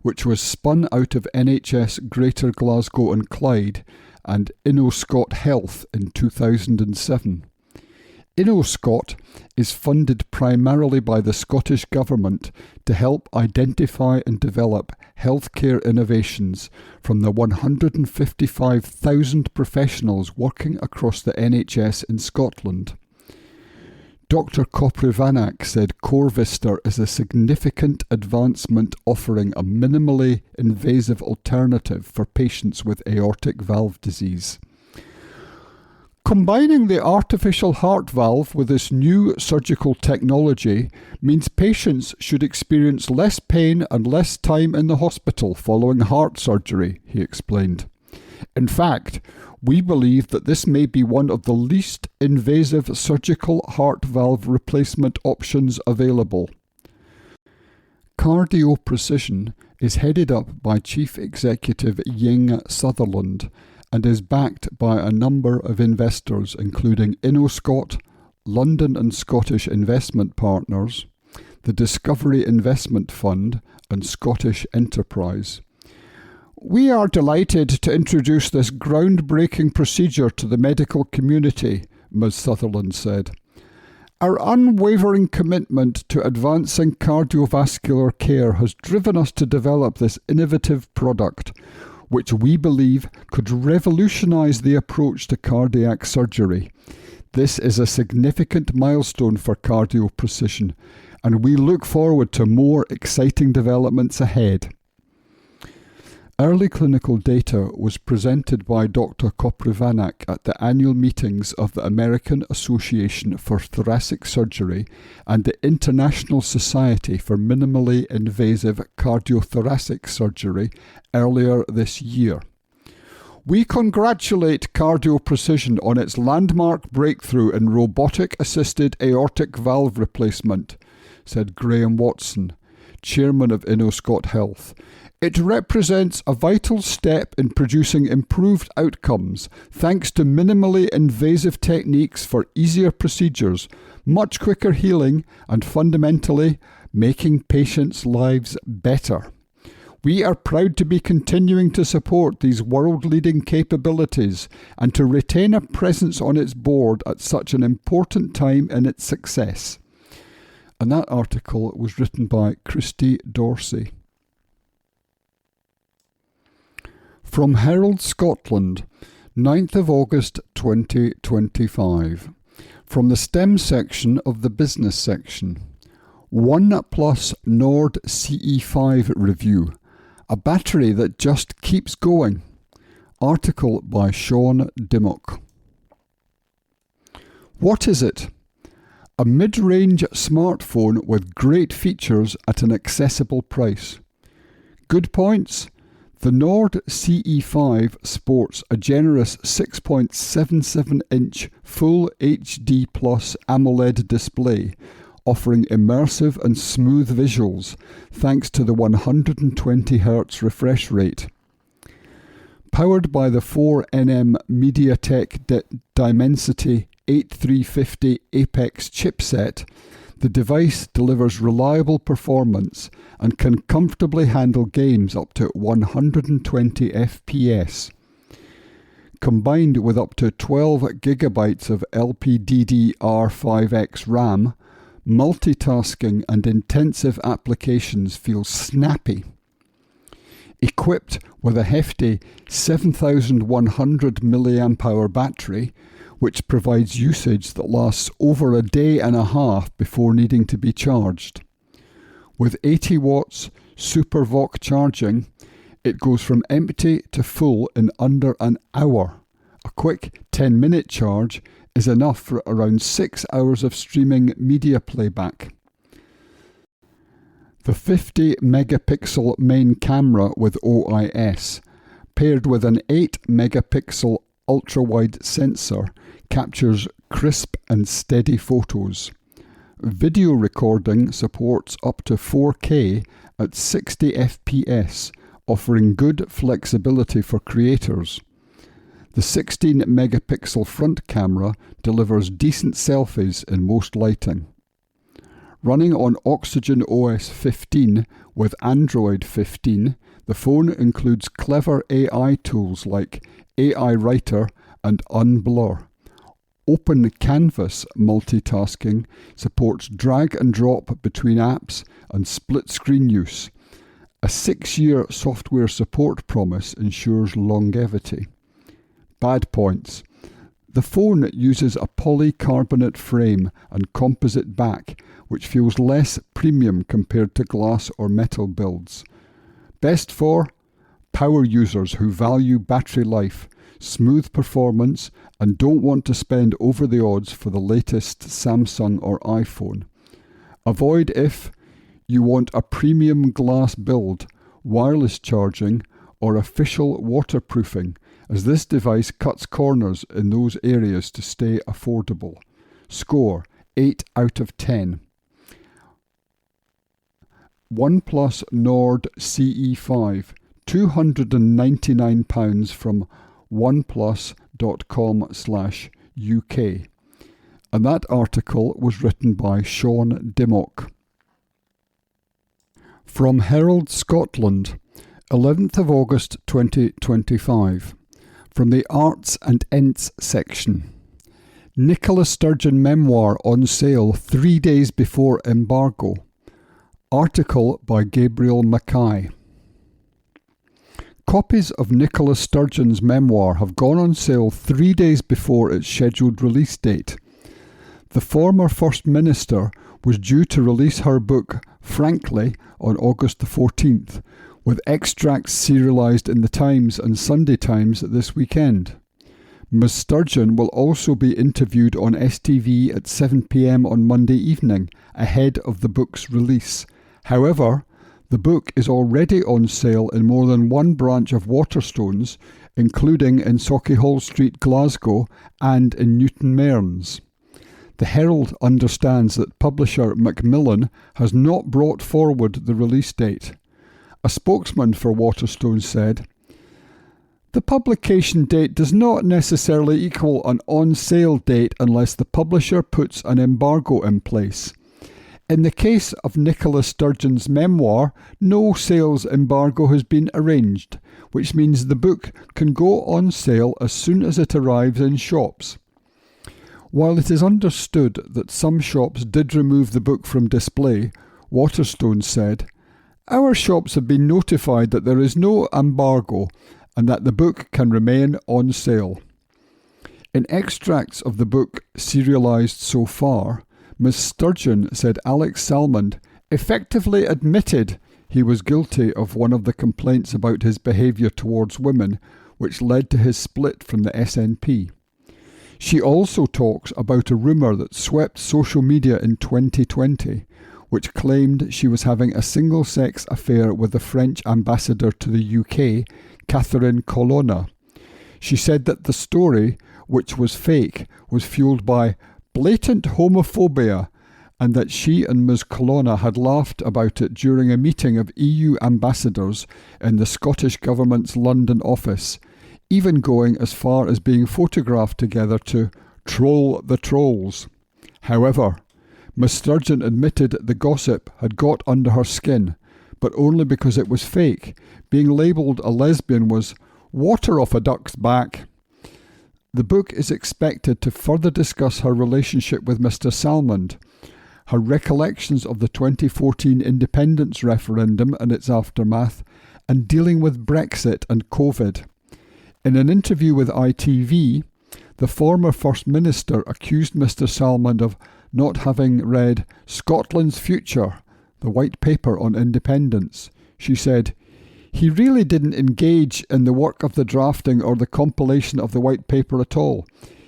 which was spun out of NHS Greater Glasgow and Clyde and InnoScot Health in 2007. InnoScot is funded primarily by the Scottish Government to help identify and develop healthcare innovations from the 155,000 professionals working across the NHS in Scotland. Dr. Koprivanak said Core Vista is a significant advancement offering a minimally invasive alternative for patients with aortic valve disease. Combining the artificial heart valve with this new surgical technology means patients should experience less pain and less time in the hospital following heart surgery, he explained. In fact, we believe that this may be one of the least invasive surgical heart valve replacement options available. Cardio Precision is headed up by Chief Executive Ying Sutherland and is backed by a number of investors including InnoScot, London and Scottish Investment Partners, the Discovery Investment Fund and Scottish Enterprise. We are delighted to introduce this groundbreaking procedure to the medical community, Ms. Sutherland said. Our unwavering commitment to advancing cardiovascular care has driven us to develop this innovative product, which we believe could revolutionise the approach to cardiac surgery. This is a significant milestone for Cardio Precision, and we look forward to more exciting developments ahead. Early clinical data was presented by Dr. Koprivanak at the annual meetings of the American Association for Thoracic Surgery and the International Society for Minimally Invasive Cardiothoracic Surgery earlier this year. We congratulate Cardio Precision on its landmark breakthrough in robotic-assisted aortic valve replacement, said Graham Watson, chairman of InnoScot Health. It represents a vital step in producing improved outcomes thanks to minimally invasive techniques for easier procedures, much quicker healing, and fundamentally making patients' lives better. We are proud to be continuing to support these world-leading capabilities and to retain a presence on its board at such an important time in its success. And that article was written by Christy Dorsey. From Herald, Scotland, 9th of August 2025. From the STEM section of the business section. OnePlus Nord CE5 review. A battery that just keeps going. Article by Sean Dimmock. What is it? A mid-range smartphone with great features at an accessible price. Good points? The Nord CE5 sports a generous 6.77-inch Full HD Plus AMOLED display, offering immersive and smooth visuals thanks to the 120Hz refresh rate. Powered by the 4nm MediaTek Dimensity 8350 Apex chipset, the device delivers reliable performance and can comfortably handle games up to 120 FPS. Combined with up to 12 GB of LPDDR5X RAM, multitasking and intensive applications feel snappy. Equipped with a hefty 7,100 mAh battery, which provides usage that lasts over a day and a half before needing to be charged. With 80 watts SuperVOC charging, it goes from empty to full in under an hour. A quick 10-minute charge is enough for around 6 hours of streaming media playback. The 50-megapixel main camera with OIS, paired with an 8-megapixel ultra-wide sensor, captures crisp and steady photos. Video recording supports up to 4K at 60 FPS, offering good flexibility for creators. The 16-megapixel front camera delivers decent selfies in most lighting. Running on Oxygen OS 15 with Android 15, the phone includes clever AI tools like AI Writer and Unblur. Open Canvas multitasking supports drag and drop between apps and split screen use. A 6-year software support promise ensures longevity. Bad points. The phone uses a polycarbonate frame and composite back, which feels less premium compared to glass or metal builds. Best for power users who value battery life, smooth performance, and don't want to spend over the odds for the latest Samsung or iPhone. Avoid if you want a premium glass build, wireless charging, or official waterproofing, as this device cuts corners in those areas to stay affordable. Score 8 out of 10. OnePlus Nord CE5, £299 from oneplus.com/UK. And that article was written by Sean Dimmock. From Herald, Scotland, 11th of August 2025. From the Arts and Ents section. Nicola Sturgeon memoir on sale 3 days before embargo. Article by Gabriel Mackay. Copies of Nicola Sturgeon's memoir have gone on sale 3 days before its scheduled release date. The former First Minister was due to release her book, Frankly, on August the 14th, with extracts serialised in the Times and Sunday Times this weekend. Ms Sturgeon will also be interviewed on STV at 7 p.m. on Monday evening, ahead of the book's release. However, the book is already on sale in more than one branch of Waterstones, including in Sauchiehall Street, Glasgow, and in Newton Mearns. The Herald understands that publisher Macmillan has not brought forward the release date. A spokesman for Waterstones said, "The publication date does not necessarily equal an on-sale date unless the publisher puts an embargo in place. In the case of Nicola Sturgeon's memoir, no sales embargo has been arranged, which means the book can go on sale as soon as it arrives in shops." While it is understood that some shops did remove the book from display, Waterstones said, "Our shops have been notified that there is no embargo and that the book can remain on sale." In extracts of the book serialised so far, Ms Sturgeon said Alex Salmond effectively admitted he was guilty of one of the complaints about his behaviour towards women, which led to his split from the SNP. She also talks about a rumour that swept social media in 2020, which claimed she was having a single-sex affair with the French ambassador to the UK, Catherine Colonna. She said that the story, which was fake, was fuelled by blatant homophobia, and that she and Ms Colonna had laughed about it during a meeting of EU ambassadors in the Scottish Government's London office, even going as far as being photographed together to troll the trolls. However, Ms Sturgeon admitted the gossip had got under her skin, but only because it was fake. Being labelled a lesbian was water off a duck's back. The book is expected to further discuss her relationship with Mr Salmond, her recollections of the 2014 independence referendum and its aftermath, and dealing with Brexit and COVID. In an interview with ITV, the former First Minister accused Mr Salmond of not having read Scotland's Future, the white paper on independence. She said, "He really didn't engage in the work of the drafting or the compilation of the white paper at all.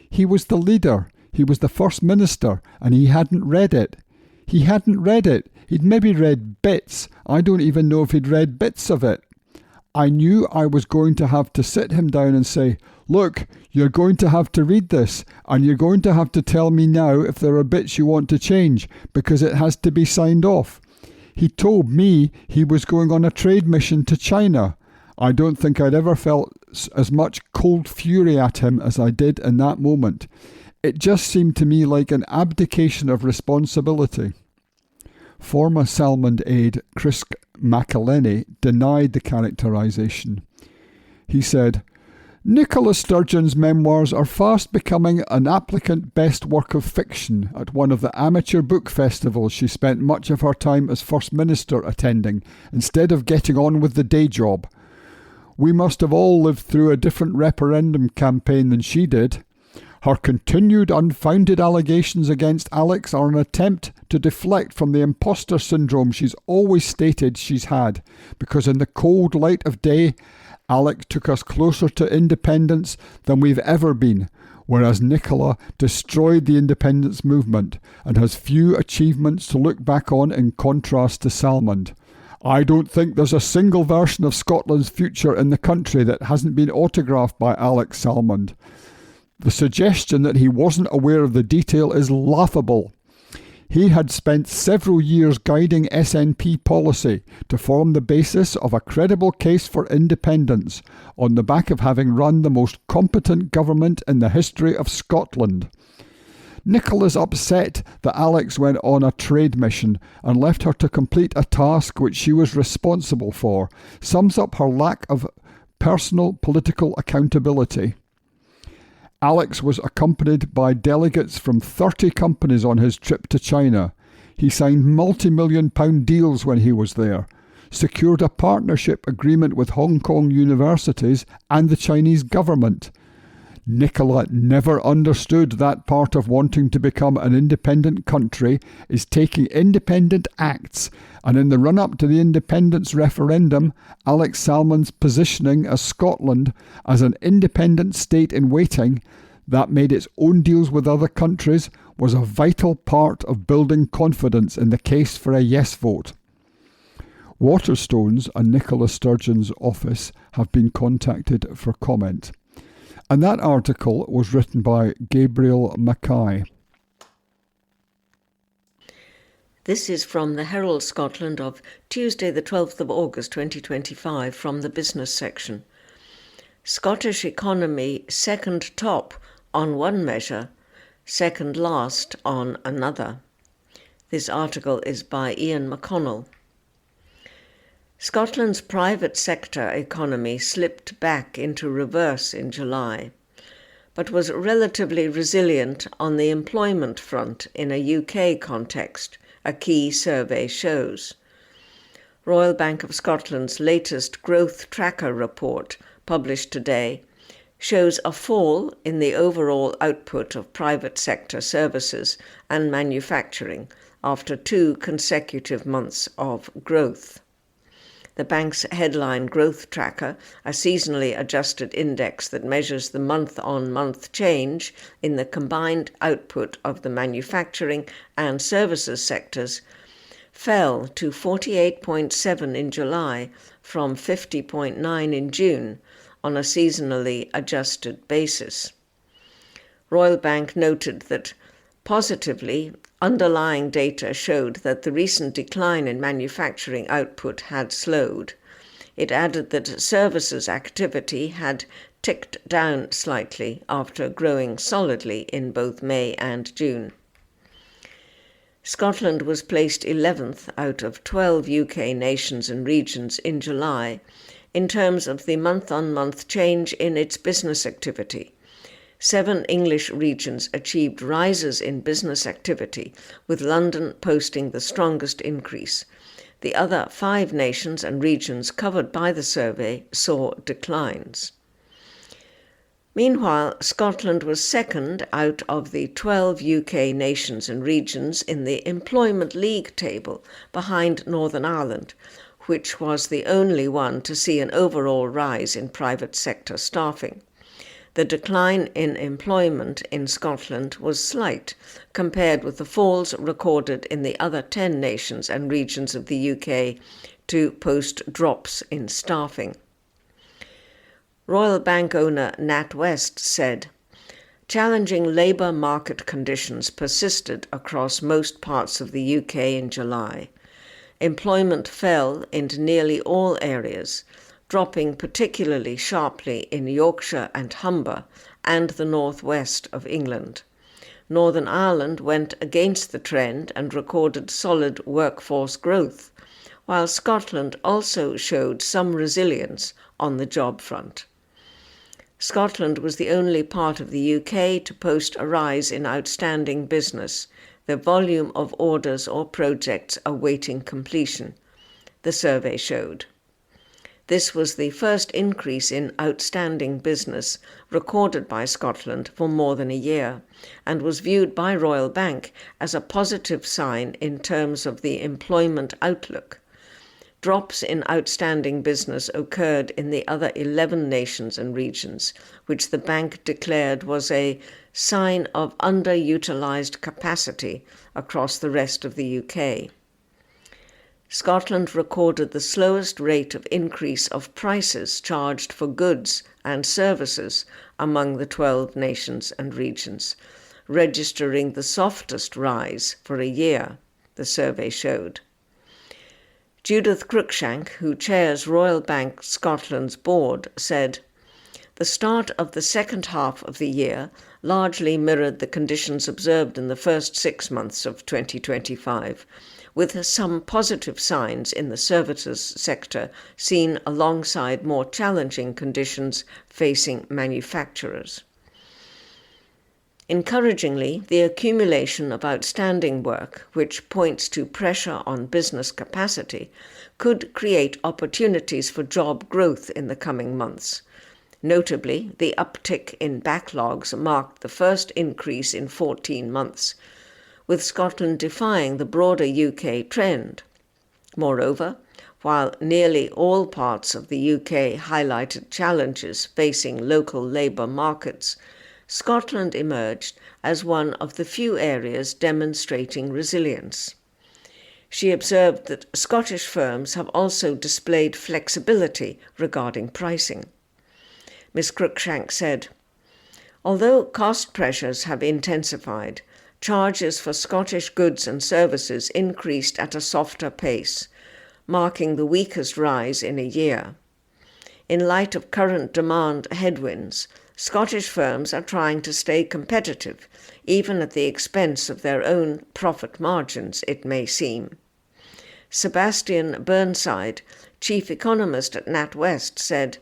He was the leader, he was the First Minister, and he hadn't read it. He hadn't read it. He'd maybe read bits. I don't even know if he'd read bits of it. I knew I was going to have to sit him down and say, look, you're going to have to read this, and you're going to have to tell me now if there are bits you want to change, because it has to be signed off. He told me he was going on a trade mission to China. I don't think I'd ever felt as much cold fury at him as I did in that moment. It just seemed to me like an abdication of responsibility." Former Salmond aide Chris McElhenney denied the characterisation. He said, "Nicola Sturgeon's memoirs are fast becoming an applicant best work of fiction at one of the amateur book festivals she spent much of her time as First Minister attending, instead of getting on with the day job. We must have all lived through a different referendum campaign than she did. Her continued unfounded allegations against Alex are an attempt to deflect from the imposter syndrome she's always stated she's had, because in the cold light of day, Alex took us closer to independence than we've ever been, whereas Nicola destroyed the independence movement and has few achievements to look back on in contrast to Salmond. I don't think there's a single version of Scotland's Future in the country that hasn't been autographed by Alex Salmond. The suggestion that he wasn't aware of the detail is laughable. He had spent several years guiding SNP policy to form the basis of a credible case for independence on the back of having run the most competent government in the history of Scotland. Nicola's upset that Alex went on a trade mission and left her to complete a task which she was responsible for, sums up her lack of personal political accountability. Alex was accompanied by delegates from 30 companies on his trip to China. He signed multi-million-pound deals when he was there, secured a partnership agreement with Hong Kong universities and the Chinese government, Nicola never understood that part of wanting to become an independent country is taking independent acts, and in the run-up to the independence referendum, Alex Salmond's positioning as Scotland as an independent state in waiting that made its own deals with other countries was a vital part of building confidence in the case for a yes vote. Waterstones and Nicola Sturgeon's office have been contacted for comment. And that article was written by Gabriel Mackay. This is from the Herald Scotland of Tuesday the 12th of August 2025 from the business section. Scottish economy second top on one measure, second last on another. This article is by Ian McConnell. Scotland's private sector economy slipped back into reverse in July, but was relatively resilient on the employment front in a UK context, a key survey shows. Royal Bank of Scotland's latest growth tracker report, published today, shows a fall in the overall output of private sector services and manufacturing after 2 consecutive months of growth. The bank's headline growth tracker, a seasonally adjusted index that measures the month-on-month change in the combined output of the manufacturing and services sectors, fell to 48.7 in July from 50.9 in June on a seasonally adjusted basis. Royal Bank noted that positively, underlying data showed that the recent decline in manufacturing output had slowed. It added that services activity had ticked down slightly after growing solidly in both May and June. Scotland was placed 11th out of 12 UK nations and regions in July in terms of the month-on-month change in its business activity. 7 English regions achieved rises in business activity, with London posting the strongest increase. The other 5 nations and regions covered by the survey saw declines. Meanwhile, Scotland was second out of the 12 UK nations and regions in the Employment League table, behind Northern Ireland, which was the only one to see an overall rise in private sector staffing. The decline in employment in Scotland was slight compared with the falls recorded in the other 10 nations and regions of the UK to post drops in staffing. Royal Bank owner NatWest said, "Challenging labour market conditions persisted across most parts of the UK in July. Employment fell in nearly all areas, dropping particularly sharply in Yorkshire and Humber and the northwest of England. Northern Ireland went against the trend and recorded solid workforce growth, while Scotland also showed some resilience on the job front. Scotland was the only part of the UK to post a rise in outstanding business, the volume of orders or projects awaiting completion, the survey showed. This was the first increase in outstanding business recorded by Scotland for more than a year, and was viewed by Royal Bank as a positive sign in terms of the employment outlook. Drops in outstanding business occurred in the other 11 nations and regions, which the bank declared was a sign of underutilised capacity across the rest of the UK. Scotland recorded the slowest rate of increase of prices charged for goods and services among the 12 nations and regions, registering the softest rise for a year, the survey showed. Judith Cruikshank, who chairs Royal Bank Scotland's board, said, "The start of the second half of the year largely mirrored the conditions observed in the first 6 months of 2025, with some positive signs in the services sector seen alongside more challenging conditions facing manufacturers." Encouragingly, the accumulation of outstanding work, which points to pressure on business capacity, could create opportunities for job growth in the coming months. Notably, the uptick in backlogs marked the first increase in 14 months, with Scotland defying the broader UK trend. Moreover, while nearly all parts of the UK highlighted challenges facing local labour markets, Scotland emerged as one of the few areas demonstrating resilience. She observed that Scottish firms have also displayed flexibility regarding pricing. Ms. Cruikshank said, "Although cost pressures have intensified, charges for Scottish goods and services increased at a softer pace, marking the weakest rise in a year. In light of current demand headwinds, Scottish firms are trying to stay competitive, even at the expense of their own profit margins, it may seem." Sebastian Burnside, chief economist at NatWest, said,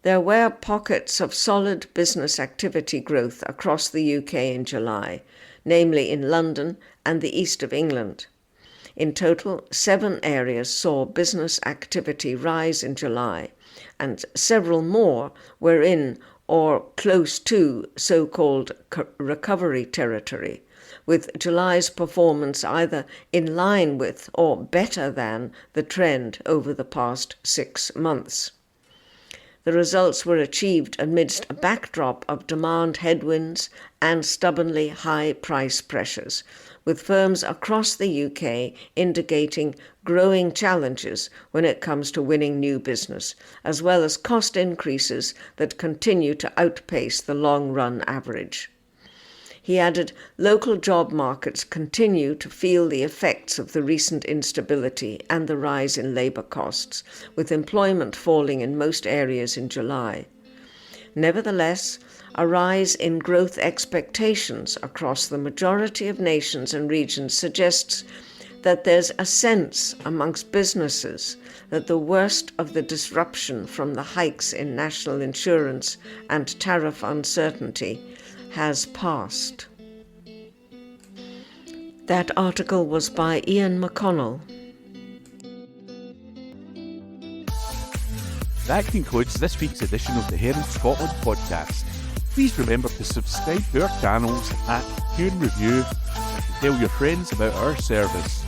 "There were pockets of solid business activity growth across the UK in July, namely in London and the east of England. In total, 7 areas saw business activity rise in July, and several more were in or close to so-called recovery territory, with July's performance either in line with or better than the trend over the past 6 months. The results were achieved amidst a backdrop of demand headwinds and stubbornly high price pressures, with firms across the UK indicating growing challenges when it comes to winning new business, as well as cost increases that continue to outpace the long-run average." He added, "Local job markets continue to feel the effects of the recent instability and the rise in labour costs, with employment falling in most areas in July. Nevertheless, a rise in growth expectations across the majority of nations and regions suggests that there's a sense amongst businesses that the worst of the disruption from the hikes in national insurance and tariff uncertainty has passed." That article was by Ian McConnell. That concludes this week's edition of the Herald Scotland podcast. Please remember to subscribe to our channels at Tune Review and to tell your friends about our service.